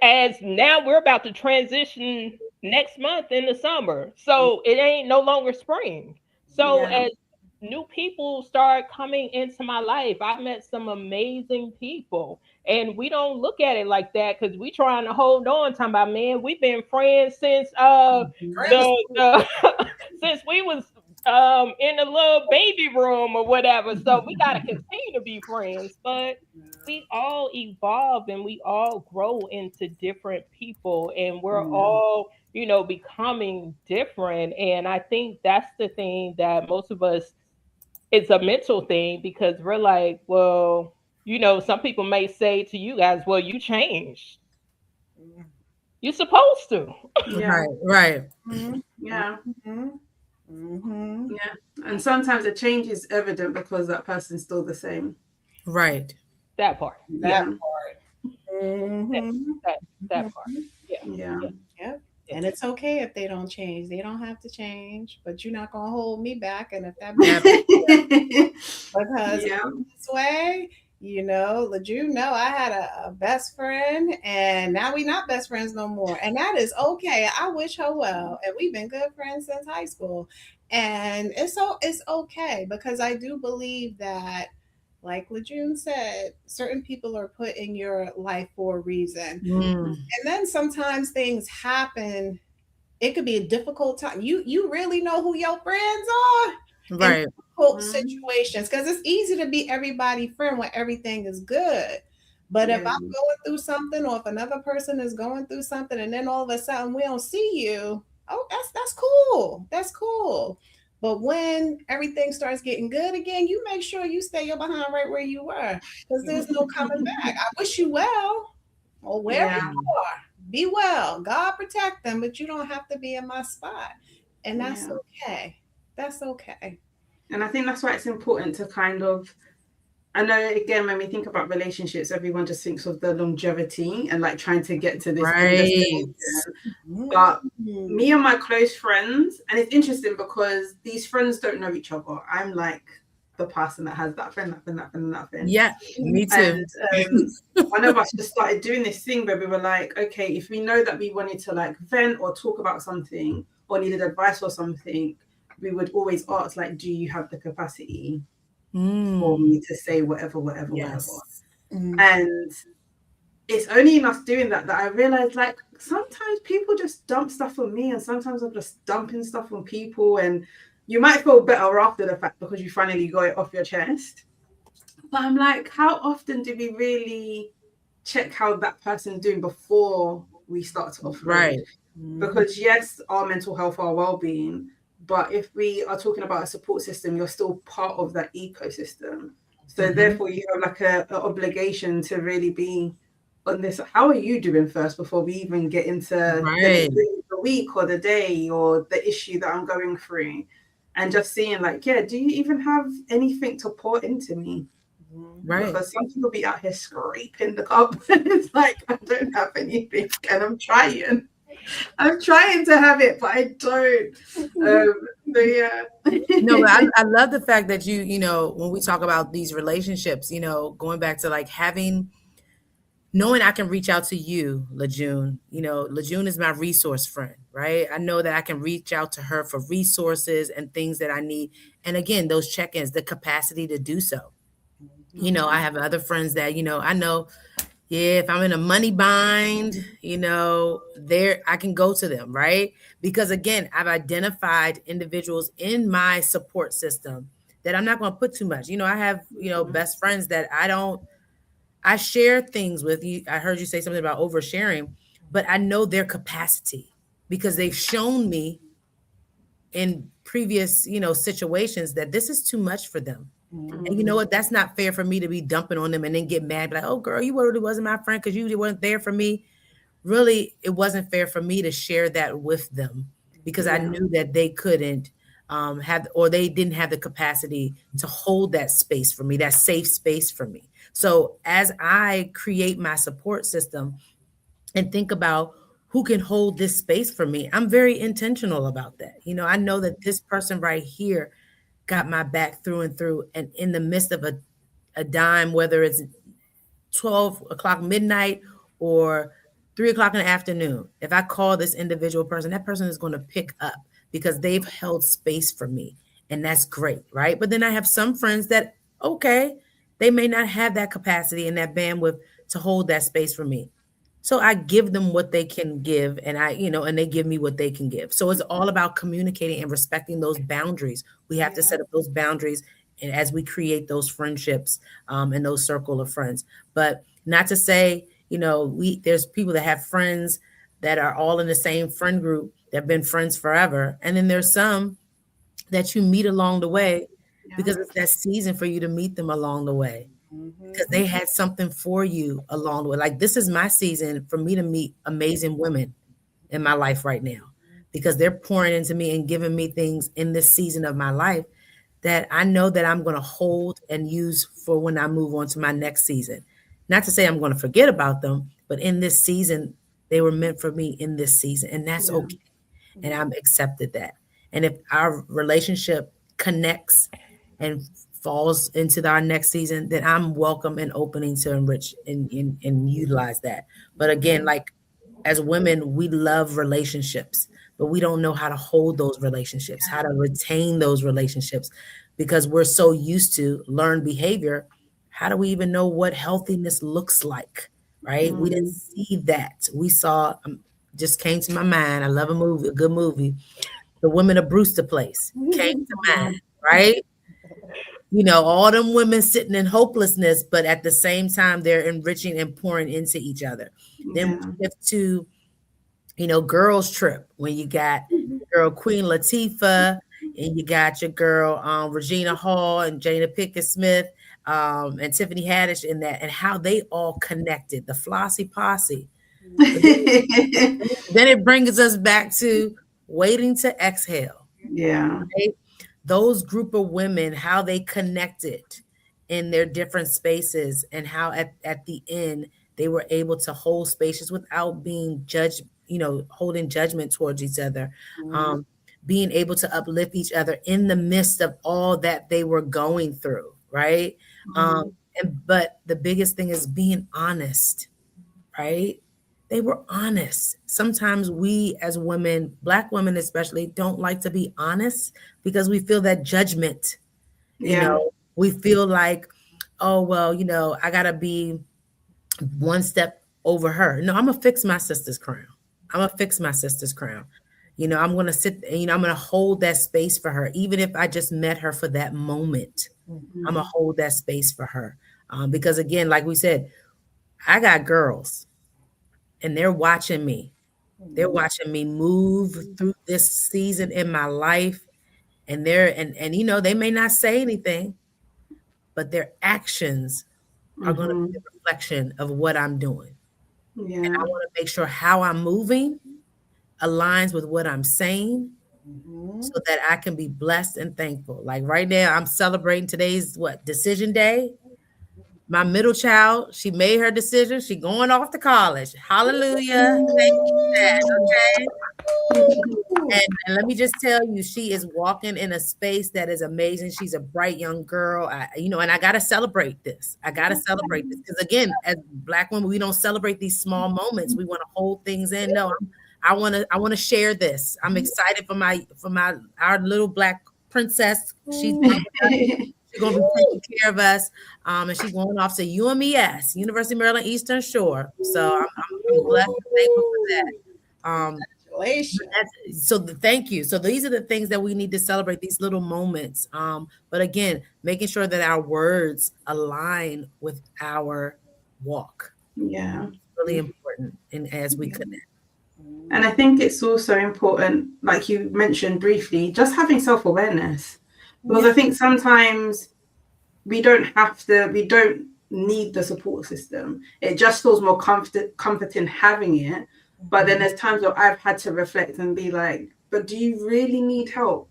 as now we're about to transition next month in the summer, so it ain't no longer spring. So Yeah. as new people start coming into my life, I met some amazing people, and we don't look at it like that because we trying to hold on, talking about, man, we've been friends since Mhm. the since we was in the little baby room or whatever, so we got to continue to be friends. But we all evolve and we all grow into different people, and we're Yeah. all, becoming different. And I think that's the thing that most of us, it's a mental thing, because we're like, well, some people may say to you guys, well, you changed. You're supposed to. Yeah. Right. Right. Mhm. Yeah. Mhm. Mhm. Yeah. And sometimes the change is evident because that person's still the same. Right. That part. Yeah. That Yeah. part. That Mhm. that part. Mhm. Yeah. Yeah. Yeah. Yep. Yeah. And it's okay if they don't change. They don't have to change, but you're not gonna hold me back. And if that Yeah. means because Yeah. this way, Lejeune, no, I had a best friend, and now we not best friends no more. And that is okay. I wish her well. And we've been good friends since high school. And it's okay, because I do believe that, like Lejeune said, certain people are put in your life for a reason. Mm. And then sometimes things happen. It could be a difficult time. You really know who your friends are in Right. difficult Mhm. situations, because it's easy to be everybody friend when everything is good. But if Yeah. I'm going through something, or if another person is going through something, and then all of a sudden we don't see you, oh, that's cool. That's cool. But when everything starts getting good again, you make sure you stay your behind right where you were, because there's no coming back. I wish you well, or wherever Yeah. you are, be well. God protect them, but you don't have to be in my spot. And that's Yeah. okay. That's okay. And I think that's why it's important to kind of, I know again, when we think about relationships, everyone just thinks of the longevity and like trying to get to this end Right. destination. But Mm. me and my close friends, and it's interesting because these friends don't know each other. I'm like the person that has that friend, that friend, that friend, and that friend. Yeah, me too. And one of us just started doing this thing where we were like, okay, if we know that we wanted to like vent or talk about something or needed advice or something, we would always ask, like, do you have the capacity for me to say whatever, whatever, Yes. whatever? Mm. And it's only in us doing that I realized, like, sometimes people just dump stuff on me, and sometimes I'm just dumping stuff on people, and you might feel better after the fact because you finally got it off your chest. But I'm like, how often do we really check how that person's doing before we start to offload? Right. Because yes, our mental health, our well-being, but if we are talking about a support system, you're still part of that ecosystem. So therefore you have like a obligation to really be on this. How are you doing first before we even get into the week or the day or the issue that I'm going through? And just seeing like, yeah, do you even have anything to pour into me? Right. Because some people be out here scraping the cup and it's like, I don't have anything, and I'm trying to have it, but I don't. So yeah. No, but I love the fact that you know, when we talk about these relationships, you know, going back to like knowing I can reach out to you, LaJune. You know, LaJune is my resource friend, right? I know that I can reach out to her for resources and things that I need. And again, those check-ins, the capacity to do so. You know, I have other friends that, you know, I know, yeah, if I'm in a money bind, you know, there I can go to them, right? Because again, I've identified individuals in my support system that I'm not going to put too much. You know, I have, you know, best friends that I share things with you. I heard you say something about oversharing, but I know their capacity because they've shown me in previous, you know, situations that this is too much for them. And you know what? That's not fair for me to be dumping on them and then get mad, like, oh, girl, you really wasn't my friend because you weren't there for me. Really, it wasn't fair for me to share that with them because I knew that they couldn't have, or they didn't have the capacity to hold that space for me, that safe space for me. So as I create my support system and think about who can hold this space for me, I'm very intentional about that. You know, I know that this person right here got my back through and through. And in the midst of a dime, whether it's 12 o'clock midnight or 3 o'clock in the afternoon, if I call this individual person, that person is going to pick up because they've held space for me. And that's great, right? But then I have some friends that, okay, they may not have that capacity and that bandwidth to hold that space for me. So I give them what they can give, and and they give me what they can give. So it's all about communicating and respecting those boundaries. We have to set up those boundaries, and as we create those friendships and those circle of friends. But not to say, there's people that have friends that are all in the same friend group that have been friends forever, and then there's some that you meet along the way because it's that season for you to meet them along the way. Because they had something for you along the way. Like, this is my season for me to meet amazing women in my life right now, because they're pouring into me and giving me things in this season of my life that I know that I'm going to hold and use for when I move on to my next season. Not to say I'm going to forget about them, but in this season, they were meant for me in this season, and that's okay. And I'm accepted that. And if our relationship connects and falls into our next season, then I'm welcome and opening to enrich and utilize that. But again, like, as women, we love relationships, but we don't know how to hold those relationships, how to retain those relationships, because we're so used to learned behavior. How do we even know what healthiness looks like? Right? We didn't see that. We saw, just came to my mind. I love a good movie. The Women of Brewster Place came to mind, right? All them women sitting in hopelessness, but at the same time, they're enriching and pouring into each other. Then we shift to, Girls Trip, when you got girl Queen Latifah, and you got your girl Regina Hall and Jada Pinkett Smith and Tiffany Haddish in that, and how they all connected, the Flossie Posse. But then it brings us back to Waiting to Exhale. Yeah. Right? Those group of women, how they connected in their different spaces, and how at the end they were able to hold spaces without being judged, holding judgment towards each other, being able to uplift each other in the midst of all that they were going through, right? But the biggest thing is being honest, right? They were honest. Sometimes we as women, Black women especially, don't like to be honest because we feel that judgment. We feel like, oh, well, I got to be one step over her. No, I'm going to fix my sister's crown. I'm going to fix my sister's crown. I'm going to sit, I'm going to hold that space for her. Even if I just met her for that moment, I'm going to hold that space for her. Because again, like we said, I got girls and they're watching me. They're watching me move through this season in my life. And they may not say anything, but their actions are going to be the reflection of what I'm doing. Yeah. And I want to make sure how I'm moving aligns with what I'm saying, so that I can be blessed and thankful. Like right now, I'm celebrating today's decision day. My middle child, she made her decision. She going off to college. Hallelujah. Thank you, Dad. Okay. And let me just tell you, she is walking in a space that is amazing. She's a bright young girl. And I got to celebrate this. I got to celebrate this because again, as Black women, we don't celebrate these small moments. We want to hold things in. No, I want to share this. I'm excited for our little Black princess. She's gonna be taking care of us, and she's going off to UMES, University of Maryland Eastern Shore. So I'm blessed and thankful for that. Thank you. So these are the things that we need to celebrate, these little moments. But again, making sure that our words align with our walk. Yeah, it's really important, and as we connect. And I think it's also important, like you mentioned briefly, just having self-awareness. Because I think sometimes we don't need the support system. It just feels more comforting having it. But then there's times where I've had to reflect and be like, but do you really need help?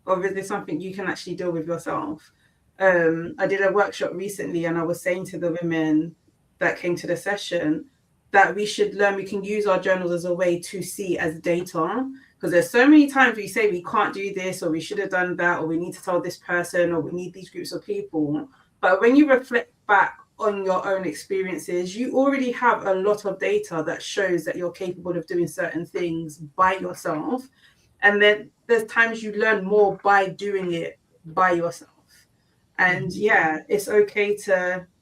Or is this something you can actually deal with yourself? I did a workshop recently and I was saying to the women that came to the session that we should learn, we can use our journals as a way to see as data. Because there's so many times we say we can't do this, or we should have done that, or we need to tell this person, or we need these groups of people. But when you reflect back on your own experiences, you already have a lot of data that shows that you're capable of doing certain things by yourself. And then there's times you learn more by doing it by yourself. And yeah, it's okay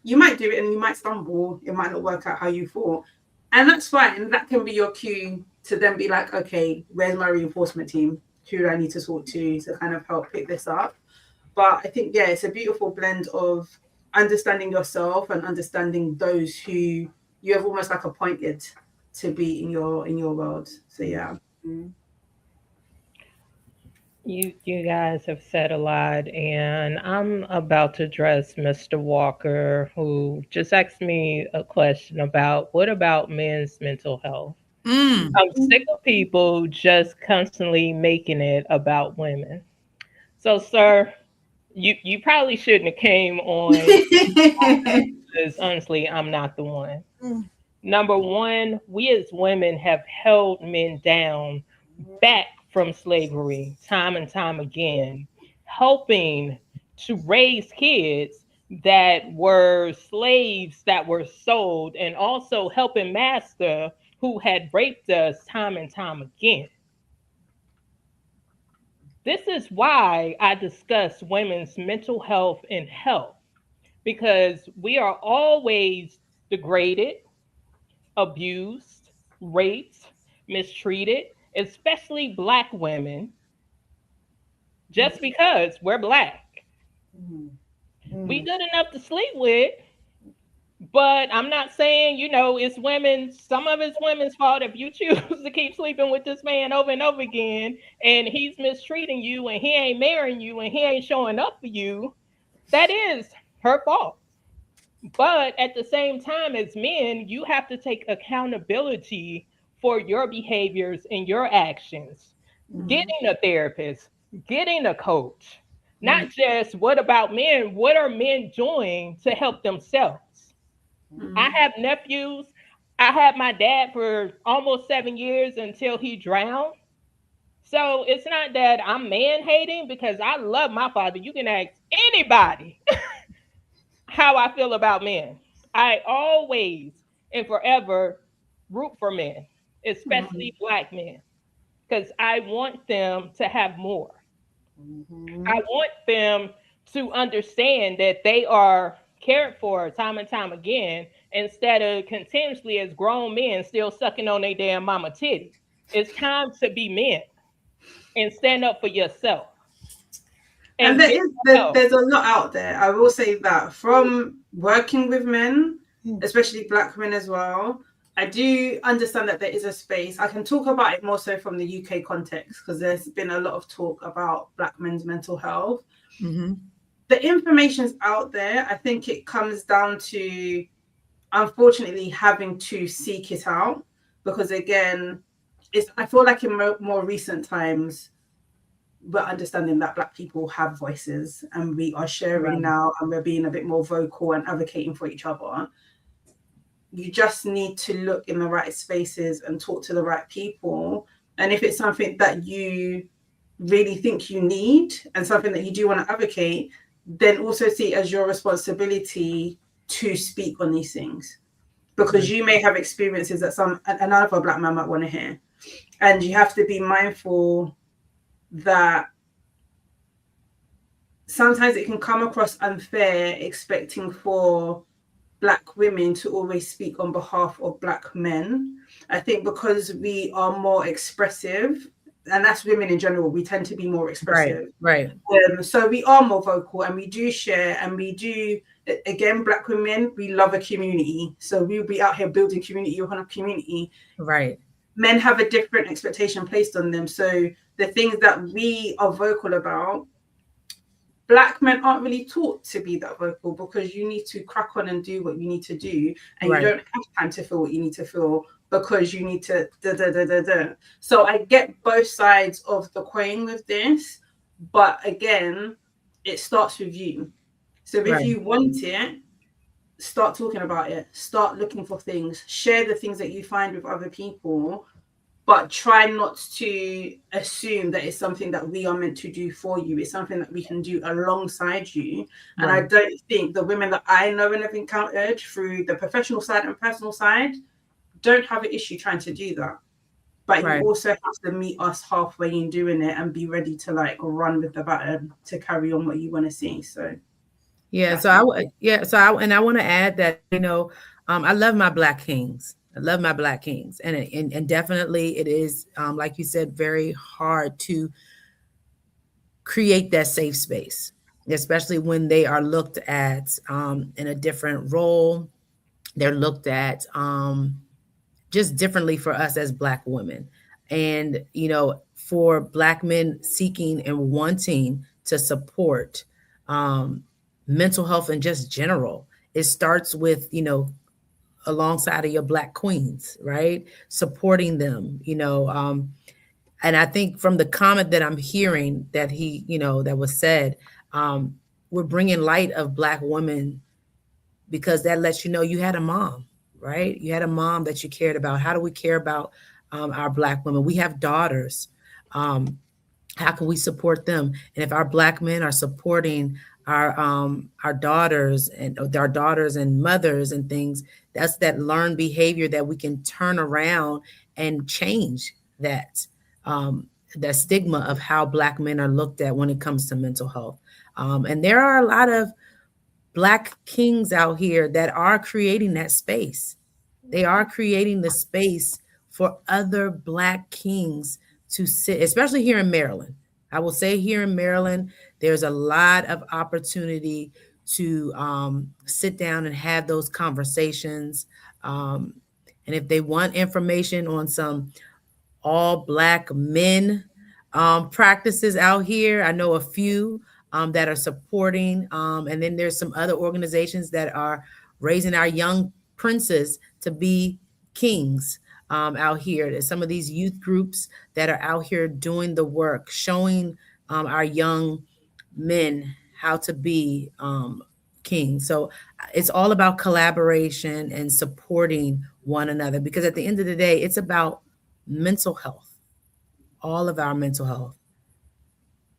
you might do it and you might stumble. It might not work out how you thought. And that's fine. That can be your cue to then be like, okay, where's my reinforcement team? Who do I need to talk to kind of help pick this up? But I think, yeah, it's a beautiful blend of understanding yourself and understanding those who you have almost like appointed to be in your world. So yeah. You guys have said a lot, and I'm about to address Mr. Walker, who just asked me a question about what about men's mental health? I'm sick of people just constantly making it about women. So, sir, you probably shouldn't have came on because honestly, I'm not the one. Number one, we as women have held men down back from slavery time and time again, helping to raise kids that were slaves that were sold, and also helping master who had raped us time and time again. This is why I discuss women's mental health and health, because we are always degraded, abused, raped, mistreated, especially Black women, just because we're Black. We good enough to sleep with, But I'm not saying, it's some of it's women's fault if you choose to keep sleeping with this man over and over again and he's mistreating you and he ain't marrying you and he ain't showing up for you. That is her fault. But at the same time, as men, you have to take accountability for your behaviors and your actions. Mhm. Getting a therapist, getting a coach, Mhm. not just what about men, what are men doing to help themselves? I Mm. have nephews. I had my dad for almost 7 years until he drowned. So it's not that I'm man hating because I love my father. You can ask anybody how I feel about men. I always and forever root for men, Mm. especially black men, because I want them to have more. I Mhm. want them to understand that they are cared for time and time again instead of continuously as grown men still sucking on their damn mama titty. It's time to be men and stand up for yourself And and get help. there's a lot out there. I will say that from working with men, especially black men as well, I do understand that there is a space. I can talk about it more so from the UK context because there's been a lot of talk about black men's mental health. Mm-hmm. The information's out there. I think it comes down to unfortunately having to seek it out because again, I feel like in more recent times we're understanding that black people have voices and we are sharing Right. now and we're being a bit more vocal and advocating for each other. You just need to look in the right spaces and talk to the right people. And if it's something that you really think you need and something that you do want to advocate, then also see it as your responsibility to speak on these things because Right. you may have experiences that another black man might want to hear, and you have to be mindful that sometimes it can come across unfair expecting for black women to always speak on behalf of black men. I think because we are more expressive, and that's women in general, we tend to be more Right. expressive. Right. So we are more vocal and we do share and we do, again, black women, we love a community. So we'll be out here building community upon a community. Right. Men have a different expectation placed on them. So the things that we are vocal about, black men aren't really taught to be that vocal because you need to crack on and do what you need to do, and you Right. don't have time to feel what you need to feel because you need to da, da, da, da, da. So I get both sides of the coin with this, but again, it starts with you. So if Right. you want it, start talking about it, start looking for things, share the things that you find with other people, but try not to assume that it's something that we are meant to do for you. It's something that we can do alongside you. And I Right. don't think the women that I know and have encountered through the professional side and personal side don't have an issue trying to do that. But you Right. also have to meet us halfway in doing it and be ready to like run with the baton to carry on what you want to see. So Yeah. that's So my and I want to add that, I love my black kings. I love my black kings. And definitely it is, like you said, very hard to create that safe space, especially when they are looked at in a different role. They're looked at just differently for us as black women. And, for black men seeking and wanting to support um, mental health and just general, it starts with, alongside of your black queens, right? Supporting them, and I think from the comment that I'm hearing that that was said, um, we're bringing light of black women because that lets you know you had a mom, right? You had a mom that you cared about. How do we care about our black women? We have daughters. Um, how can we support them? And if our black men are supporting our daughters and mothers and things, that's that learned behavior that we can turn around and change that that stigma of how black men are looked at when it comes to mental health. And there are a lot of black kings out here that are creating that space. They are creating the space for other black kings to sit, especially here in Maryland. I will say here in Maryland, there's a lot of opportunity to sit down and have those conversations. And if they want information on some all Black men practices out here, I know a few that are supporting. And then there's some other organizations that are raising our young princes to be kings out here. There's some of these youth groups that are out here doing the work, showing our young men how to be kings. So it's all about collaboration and supporting one another, because at the end of the day, it's about mental health, all of our mental health.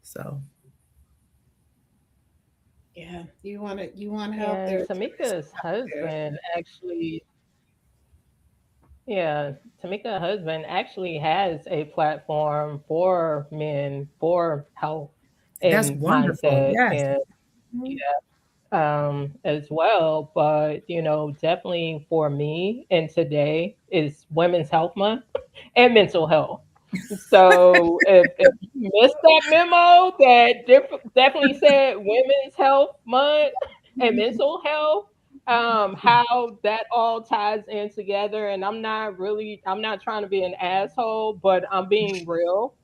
So Yeah, you want help And there. Tamika's husband actually, yeah, Tamika's husband actually has a platform for men for health that's and wonderful. mindset Yes. and Mhm. as well. But definitely for me and today is Women's Health Month and mental health. So if you missed that memo that definitely said Women's Health Month and mental health, how that all ties in together. And I'm not trying to be an asshole, but I'm being real.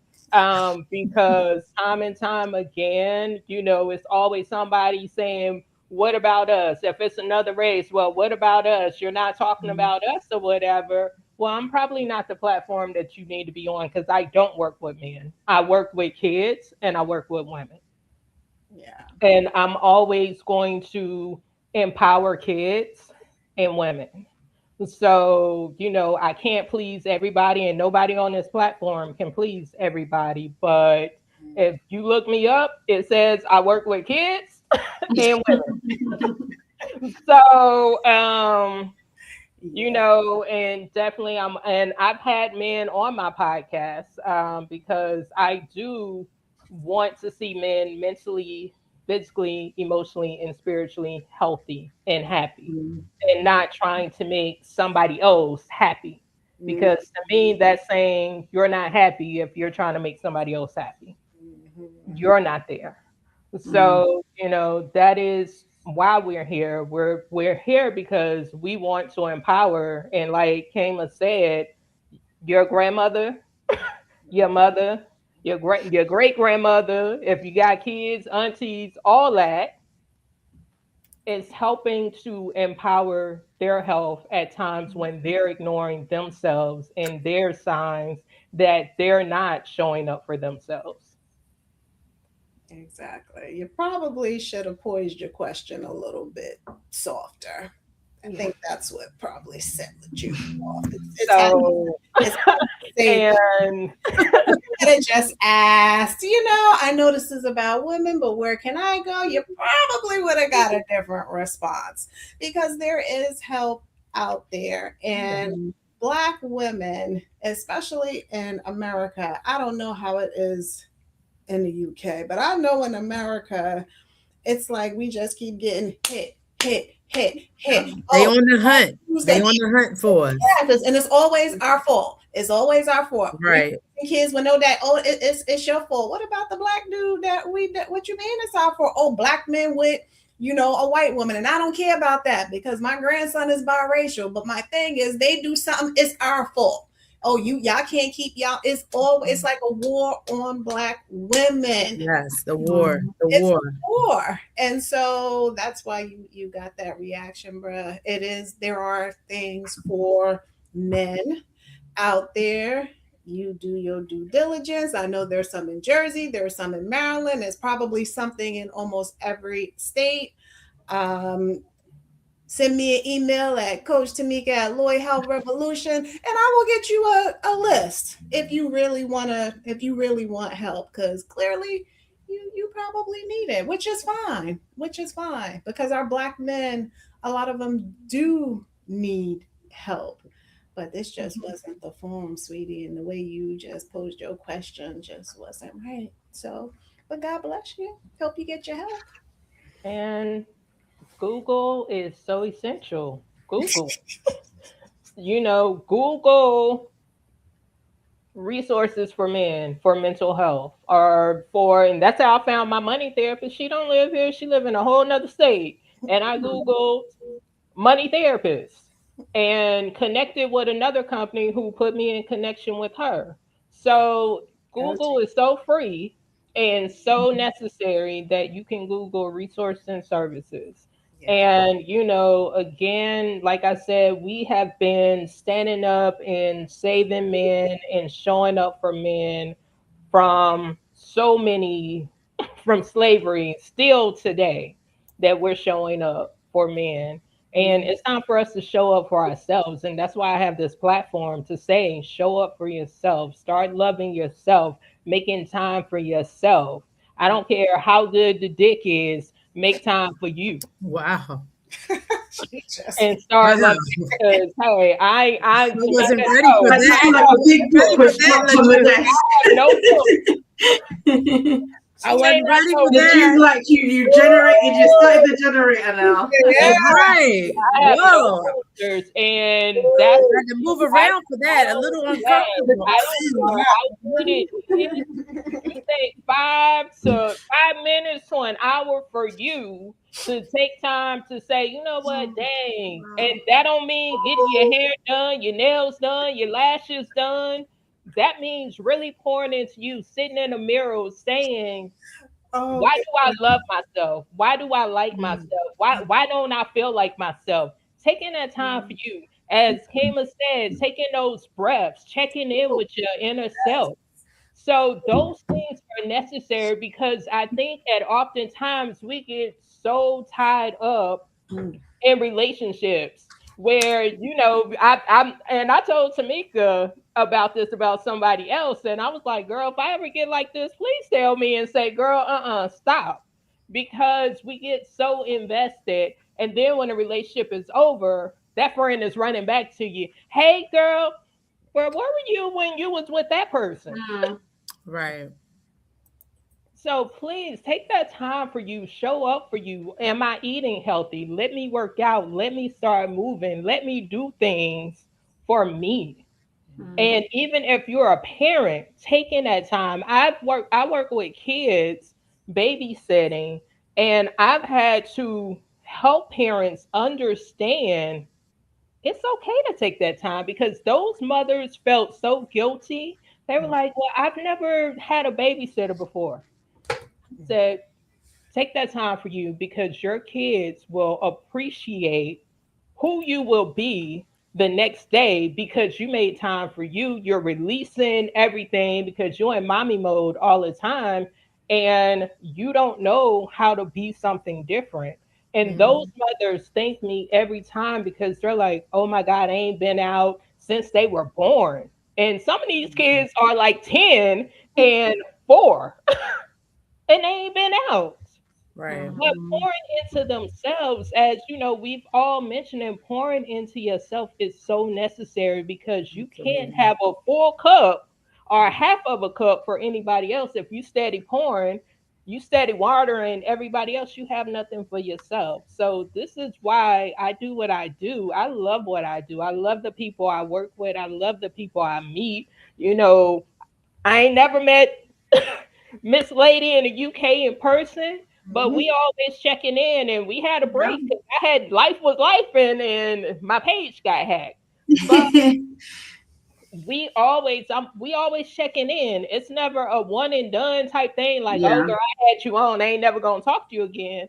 Because time and time again, it's always somebody saying, what about us? If it's another race, well, what about us? You're not talking about us or whatever. Well, I'm probably not the platform that you need to be on because I don't work with men. I work with kids and I work with women. Yeah. And I'm always going to empower kids and women. So, I can't please everybody and nobody on this platform can please everybody. But if you look me up, it says I work with kids and women. So, Yeah. and definitely and I've had men on my podcast because I do want to see men mentally, physically, emotionally, and spiritually healthy and happy, Mhm. and not trying to make somebody else happy. Mhm. Because to me, that's saying you're not happy if you're trying to make somebody else happy. Mhm. You're not there. So, that is why we're here. We're here because we want to empower, and like Kama said, your grandmother, your mother, your great grandmother, if you got kids, aunties, all that is helping to empower their health at times when they're ignoring themselves and their signs that they're not showing up for themselves. Exactly. You probably should have poised your question a little bit softer. I Yeah. think that's what probably set you off. It's had So, it's had to say and could have just asked, I know this is about women, but where can I go? You probably would have got a different response because there is help out there. And Mhm. Black women, especially in America, I don't know how it is in the UK, but I know in America, it's like we just keep getting hit, hit, hit, hit. They Oh, on the hunt. who's They that? on the hunt for us. Yes, and it's always our fault. It's always our fault. We Right. kids will know that. Oh, it's your fault. What about the black dude that? What you mean it's our fault? Oh, black men with a white woman, and I don't care about that because my grandson is biracial. But my thing is, they do something. It's our fault. Oh, y'all can't keep y'all. It's like a war on black women. Yes. The war. The It's war. war. And so that's why you got that reaction, bruh. There are things for men out there. You do your due diligence. I know there's some in Jersey, there's some in Maryland, there's probably something in almost every state. Um, Send me an email at Coach Tamika at Lloyd Health Revolution, and I will get you a list if you really want help, because clearly you probably need it, which is fine because our black men, a lot of them do need help. But this just wasn't the form, sweetie, and the way you just posed your question just wasn't right. So, but God bless you. Help you get your help. and Google is so essential. Google. Google resources for men for mental health or for, and that's how I found my money therapist. She don't live here, she live in a whole nother state. And I googled money therapist and connected with another company who put me in connection with her. So Google is so free and so necessary that you can Google resources and services. Yeah. And, again, like I said, we have been standing up and saving men and showing up for men from so many, from slavery, still today, that we're showing up for men. And Mhm. it's time for us to show up for ourselves. And that's why I have this platform to say, show up for yourself, start loving yourself, making time for yourself. I don't care how good the dick is, make time for you Wow. She just and start Wow. loving it. Because hey, I I like wasn't I ready for I told, just I feel that. like have a big Ready book for was that, dropped on the Latrice. no book. desk. I You may wasn't not ready know for that. Ladies that. like you generated, you started the generator now. Yeah, Right. I have no Whoa. filters, and that's I had to move I around for I that. A don't little yes, uncomfortable. I don't care how good it is. You take 5 minutes to an hour for you to take time to say, you know what, dang, and wow. that don't mean getting your hair done, your nails done, your lashes done. That means really pouring into you, sitting in the mirror, saying, Oh, why do I love myself? Why do I like Mm, myself? Why don't I feel like myself? Taking that time for you, as Kayla said, taking those breaths, checking in with your inner self. So those things are necessary because I think that oftentimes we get so tied up mm, in relationships where I'm and I told Tamika about this about somebody else, and I was like, girl, if I ever get like this, please tell me and say, girl, stop, because we get so invested, and then when the relationship is over, that friend is running back to you, hey girl, where were you when you was with that person? Mm. right. So please take that time for you, show up for you. Am I eating healthy? Let me work out. Let me start moving. Let me do things for me. Mm. And even if you're a parent, taking that time. I work with kids babysitting, and I've had to help parents understand it's okay to take that time because those mothers felt so guilty. They were like, well, I've never had a babysitter before. Said, take that time for you because your kids will appreciate who you will be the next day because you made time for you. You're releasing everything because you're in mommy mode all the time and you don't know how to be something different. And those Mm, mothers thank me every time because they're like, oh my God, I ain't been out since they were born. And some of these kids are like 10 and 4 and they ain't been out. right. But Mhm. pouring into themselves, as we've all mentioned, and pouring into yourself is so necessary because you can't Absolutely. have a full cup or half of a cup for anybody else. If you steady pouring, you steady watering everybody else, you have nothing for yourself. So this is why I do what I do. I love what I do. I love the people I work with. I love the people I meet. You know, I ain't never met Miss Lady in the UK in person, but mhm. we always checking in, and we had a Yeah. break 'cause I had life was life, and my page got hacked. But we always checking in. It's never a one and done type thing. Like, oh Yeah. girl, I had you on. I ain't never gonna talk to you again.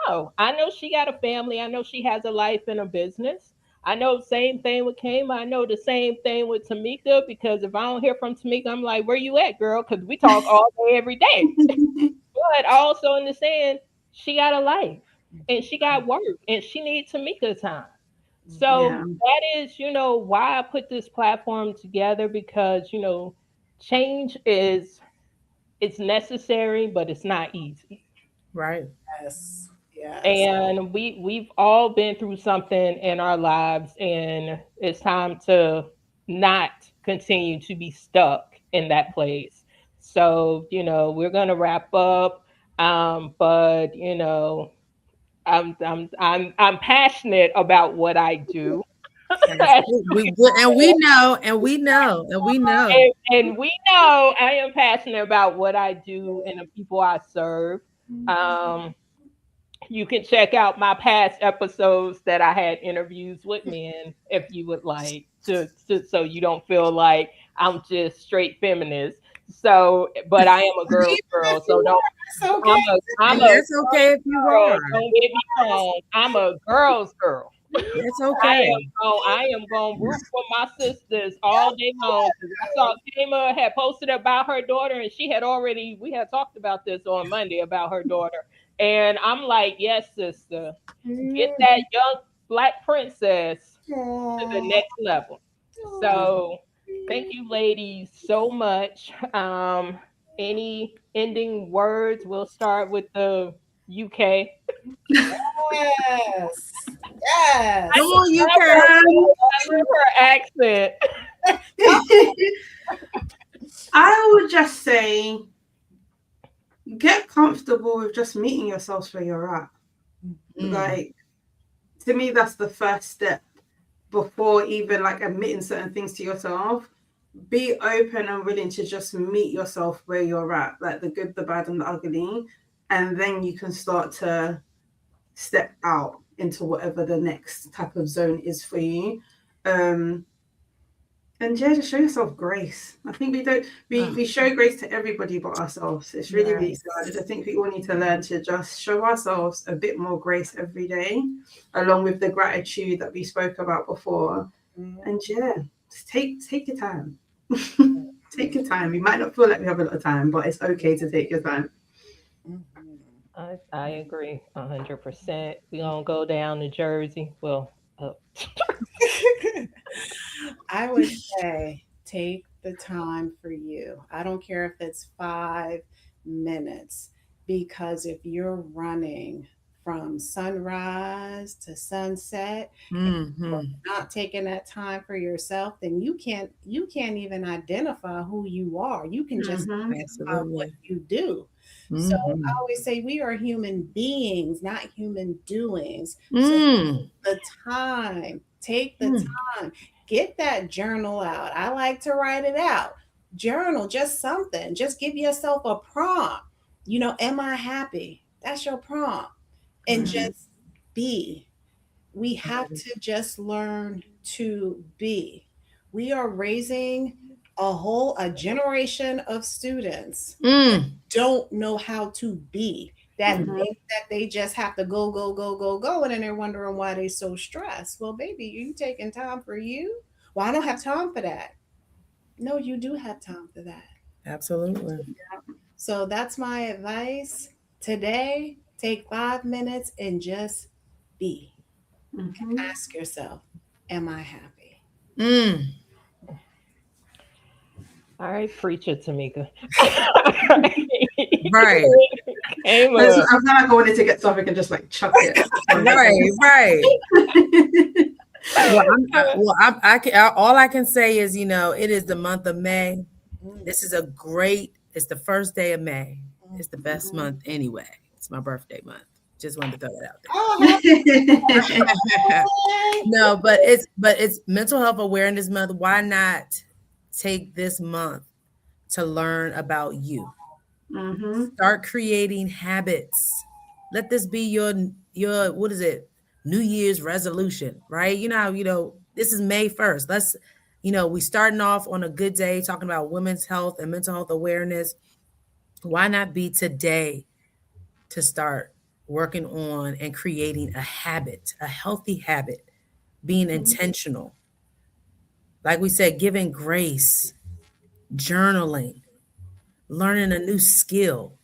No, I know she got a family. I know she has a life and a business. I know the same thing with Kama. I know the same thing with Tamika because if I don't hear from Tamika, I'm like, where you at, girl? Because we talk all day, every day. But I also understand she got a life and she got work and she needs Tamika time. So Yeah. that is, why I put this platform together because, change is it's necessary, but it's not easy. Right. Yes, yes. And we've all been through something in our lives and it's time to not continue to be stuck in that place. So, we're gonna wrap up. But I'm passionate about what I do. And we know, and we know, and we know. And we know I am passionate about what I do and the people I serve. Um, you can check out my past episodes that I had interviews with men if you would like to so you don't feel like I'm just straight feminist. So, but I am a girl's girl, so don't. It's okay. I'm And a that's okay if you girl. are. Don't get me wrong. I'm a girl's girl. It's I okay. am going to root for my sisters all day long. 'Cause I saw Kama had posted about her daughter, and we had talked about this on Monday about her daughter. And I'm like, yes, sister, get that young black princess to the next level. So thank you, ladies, so much. Any ending words? We'll start with the UK. Yes. Yes. Come on, you I can. love her accent. I would just say get comfortable with just meeting yourselves where you're at. Like, to me, that's the first step before even like admitting certain things to yourself. Be open and willing to just meet yourself where you're at, like the good, the bad, and the ugly. And then you can start to step out into whatever the next type of zone is for you. And yeah, just show yourself grace. I think we show grace to everybody but ourselves. It's really, really sad. I think we all need to learn to just show ourselves a bit more grace every day, along with the gratitude that we spoke about before. And yeah, just take your time. Take your time. We might not feel like we have a lot of time, but it's okay to take your time. I agree 100%. We gonna go down to Jersey. Well, I would say take the time for you. I don't care if it's 5 minutes, because if you're running from sunrise to sunset, and you're not taking that time for yourself, then you can't even identify who you are. You can just identify what you do. So I always say we are human beings, not human doings. So the time, take the time, get that journal out. I like to write it out. Journal, just something. Just give yourself a prompt. Am I happy? That's your prompt. And just be. We have to just learn to be. We are raising a generation of students don't know how to be. That think that they just have to go, go, go, go, go, and then they're wondering why they're so stressed. Well, baby, you taking time for you? Well, I don't have time for that. No, you do have time for that. Absolutely. So that's my advice today. Take 5 minutes and just be. Ask yourself, am I happy? all right, preach it, Tamika. Right. I feel like I wanted to get something and just like chuck it. Right. All I can say is, it is the month of May. This is it's the first day of May. It's the best month anyway. It's my birthday month. Just wanted to throw that out there. No, but it's Mental Health Awareness Month. Why not take this month to learn about you? Start creating habits. Let this be your what is it? New Year's resolution, right? This is May 1st. Let's, we starting off on a good day talking about women's health and mental health awareness. Why not be today to start working on and creating a habit, a healthy habit, being intentional? Like we said, giving grace, journaling, learning a new skill,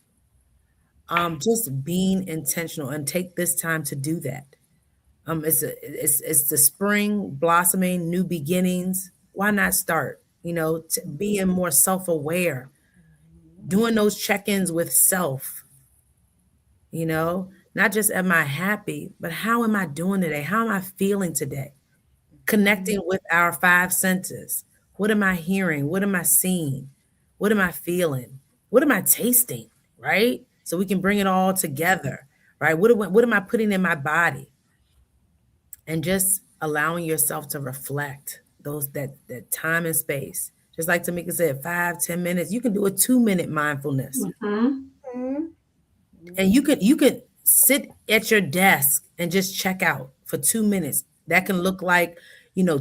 just being intentional, and take this time to do that. It's the spring blossoming, new beginnings. Why not start, being more self-aware, doing those check-ins with self, not just am I happy, but how am I doing today? How am I feeling today? Connecting with our 5 senses. What am I hearing? What am I seeing? What am I feeling? What am I tasting? Right? So we can bring it all together, right? What am I putting in my body? And just allowing yourself to reflect that time and space. Just like Tamika said, 5-10 minutes. You can do a 2-minute mindfulness. Mm-hmm. And you can sit at your desk and just check out for 2 minutes. That can look like,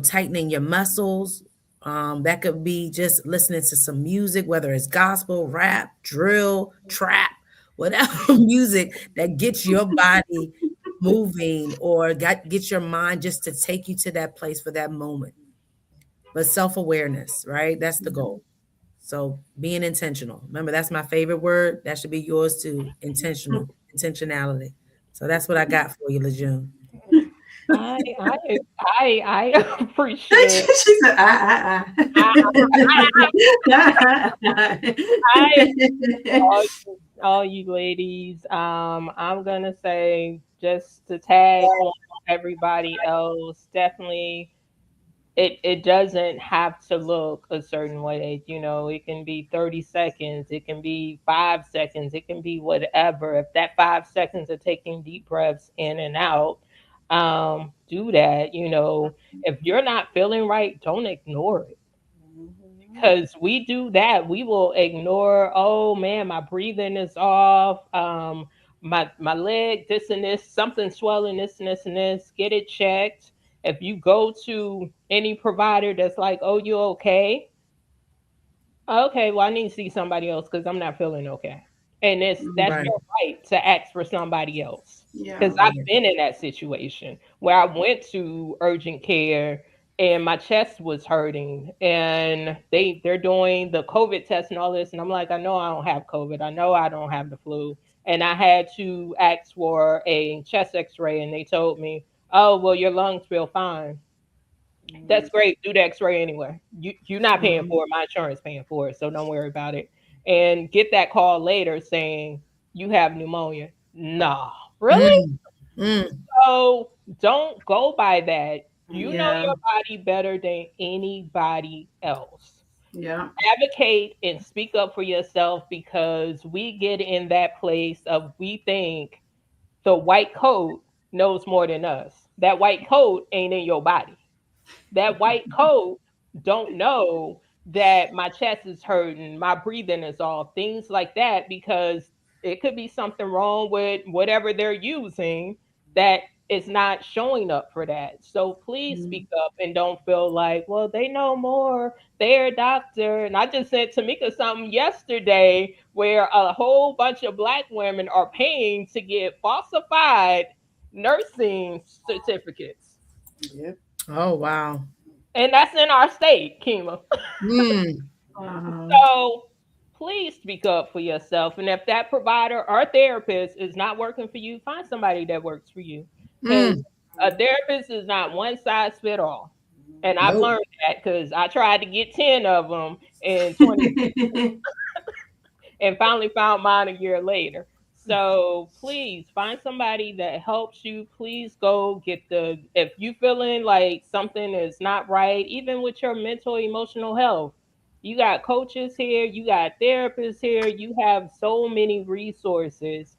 tightening your muscles. That could be just listening to some music, whether it's gospel, rap, drill, trap, whatever music that gets your body moving or get your mind just to take you to that place for that moment. But self-awareness, right? That's the goal. So being intentional. Remember, that's my favorite word. That should be yours too. Intentionality. So that's what I got for you, LeJune. I appreciate. She said, all you ladies. I'm gonna say just to tag on everybody else. Definitely, it doesn't have to look a certain way. It can be 30 seconds. It can be 5 seconds. It can be whatever. If that 5 seconds of taking deep breaths in and out, do that. If you're not feeling right, don't ignore it, because we do that. We will ignore, oh man, my breathing is off, my leg, this and this, something swelling, this and this and this. Get it checked. If you go to any provider that's like, oh, you okay? Okay, well, I need to see somebody else because I'm not feeling okay. And that's Right. your right to ask for somebody else. yeah. Because I've been in that situation where I went to urgent care and my chest was hurting, and they're doing the COVID test and all this, and I'm like, I know I don't have COVID. I know I don't have the flu. And I had to ask for a chest x-ray, and they told me, oh, well, your lungs feel fine. That's great. Do the X-ray anyway. You're not paying Mhm. for it. My insurance paying for it, so don't worry about it. And get that call later saying you have pneumonia. Nah, really? Mm, mm, So don't go by that. You know Yeah. your body better than anybody else. Yeah. Advocate and speak up for yourself, because we get in that place of we think the white coat knows more than us. That white coat ain't in your body. That white coat don't know that my chest is hurting, my breathing is off, things like that, because it could be something wrong with whatever they're using that is not showing up for that. So please Mhm. speak up and don't feel like, well, they know more. They're a doctor. And I just said to Mika something yesterday where a whole bunch of black women are paying to get falsified nursing certificates. Yep. oh wow. And that's in our state, Kima. Mm, Wow. So please speak up for yourself. And if that provider or therapist is not working for you, find somebody that works for you. Because mm. a therapist is not one size fit all. And I've Nope. learned that because I tried to get 10 of them in 20 and finally found mine a year later. So please find somebody that helps you. Please go get if you feeling like something is not right, even with your mental, emotional health. You got coaches here, you got therapists here, you have so many resources.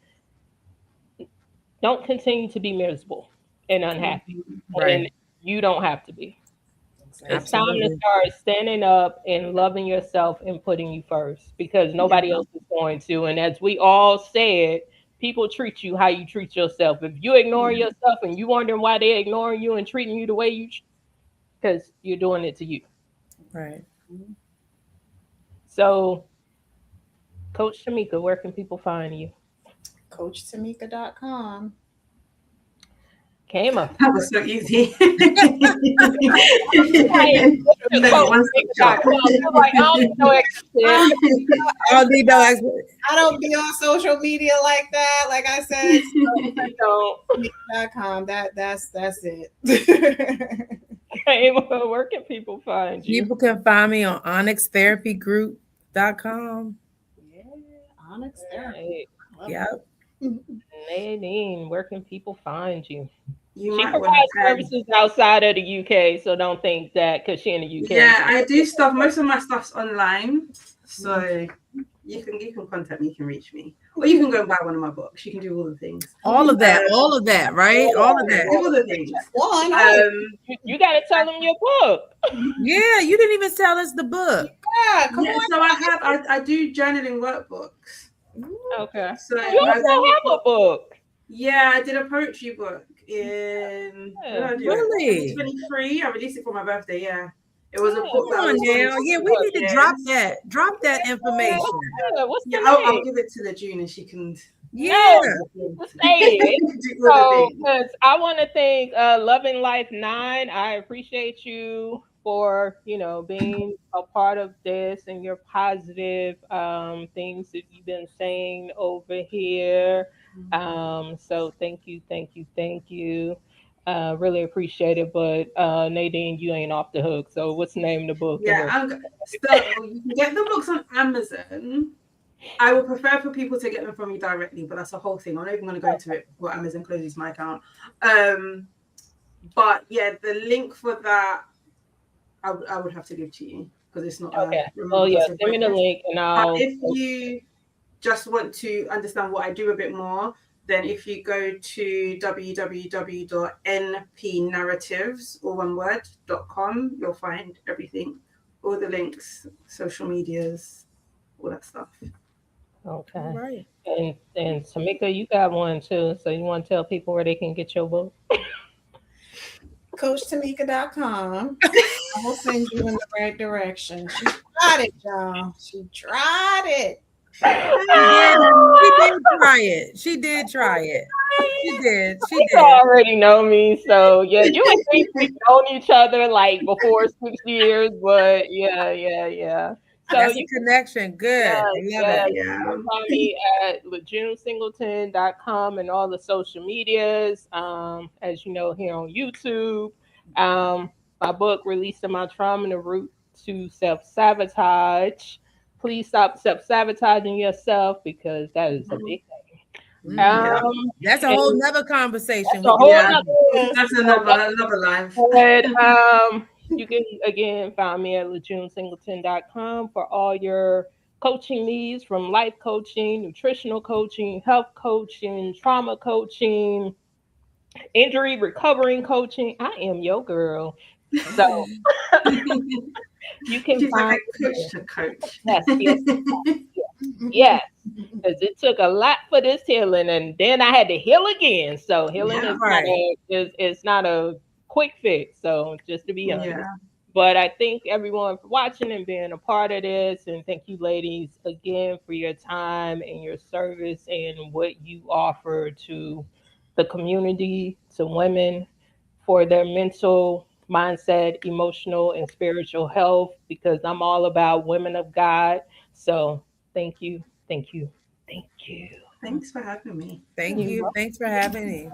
Don't continue to be miserable and unhappy. Right. And you don't have to be. It's Exactly. time to Absolutely. start standing up and loving yourself and putting you first, because nobody Yeah. else is going to. And as we all said, people treat you how you treat yourself. If you ignore Yeah. yourself and you wondering why they're ignoring you and treating you the way because you're doing it to you. Right. So, Coach Tamika, where can people find you? CoachTamika.com. Came up. That was so easy. Hey, Maybe one stop shop. I'm like, I don't even know extra shit. I don't need no expert. I don't be on social media like that. Like I said, So, CoachTamika.com. That's it. Came up. Where can people find you? People can find me on onyxtherapygroup.com. Yeah, Onyx Therapy. Hey, Love Yep. it. Nadine, where can people find you? You She might want provides to tag. services outside of the UK, so don't think that because she in the UK. Yeah, I do stuff. Most of my stuff's online, so you can contact me, you can reach me, or you can go and buy one of my books. You can do all the things. All of that, right? All of Do that. all the things. You got to tell them your book. Yeah, you didn't even tell us the book. Yeah, come on. So I do journaling workbooks. Okay. So You also have a book. Yeah, I did a poetry book in Really? 2023. I released it for my birthday. Yeah, it was a book Come on now. Yeah, we need to drop that information. Yeah, what's the I'll name? give it to the June and she can. Yeah. Just say it. So, because I want to thank Loving Life 9. I appreciate you for, being a part of this and your positive things that you've been saying over here. So thank you, thank you, thank you. Really appreciate it. But Nadine, you ain't off the hook. So what's the name of the book? Yeah, so you can get the books on Amazon. I would prefer for people to get them from me directly, but that's a whole thing. I'm not even going to go into it before Amazon closes my account. But yeah, the link for that I would have to give to you because it's not. Okay. Oh yeah, send me the link and I'll. If you just want to understand what I do a bit more, then if you go to www.npnarratives.com, you'll find everything, all the links, social medias, all that stuff. Okay. Right. And Tamika, you got one too. So you want to tell people where they can get your book? CoachTamika.com. I will send you in the right direction. She tried it, y'all. She tried it. She did try it. She did. You already know me, so yeah. You and me, we've known each other like before 6 years, but yeah. So that's a connection. Good. I love it. You can find me at LeJuneSingleton.com and all the social medias. As you know, here on YouTube. My book, Releasing My Trauma, The Root to Self-Sabotage. Please stop self-sabotaging yourself because that is a big thing. That's a whole nother conversation. That's another life. But you can again find me at LeJuneSingleton.com for all your coaching needs, from life coaching, nutritional coaching, health coaching, trauma coaching, injury recovering coaching. I am your girl. So you can find coach to coach. Yes. Because it took a lot for this healing, and then I had to heal again. So healing is not a quick fix. So just to be honest. But I thank everyone for watching and being a part of this. And thank you, ladies, again for your time and your service and what you offer to the community, to women, for their mental, mindset, emotional, and spiritual health, because I'm all about women of God. So thank you. Thanks for having me. Thank you. Thanks for having me.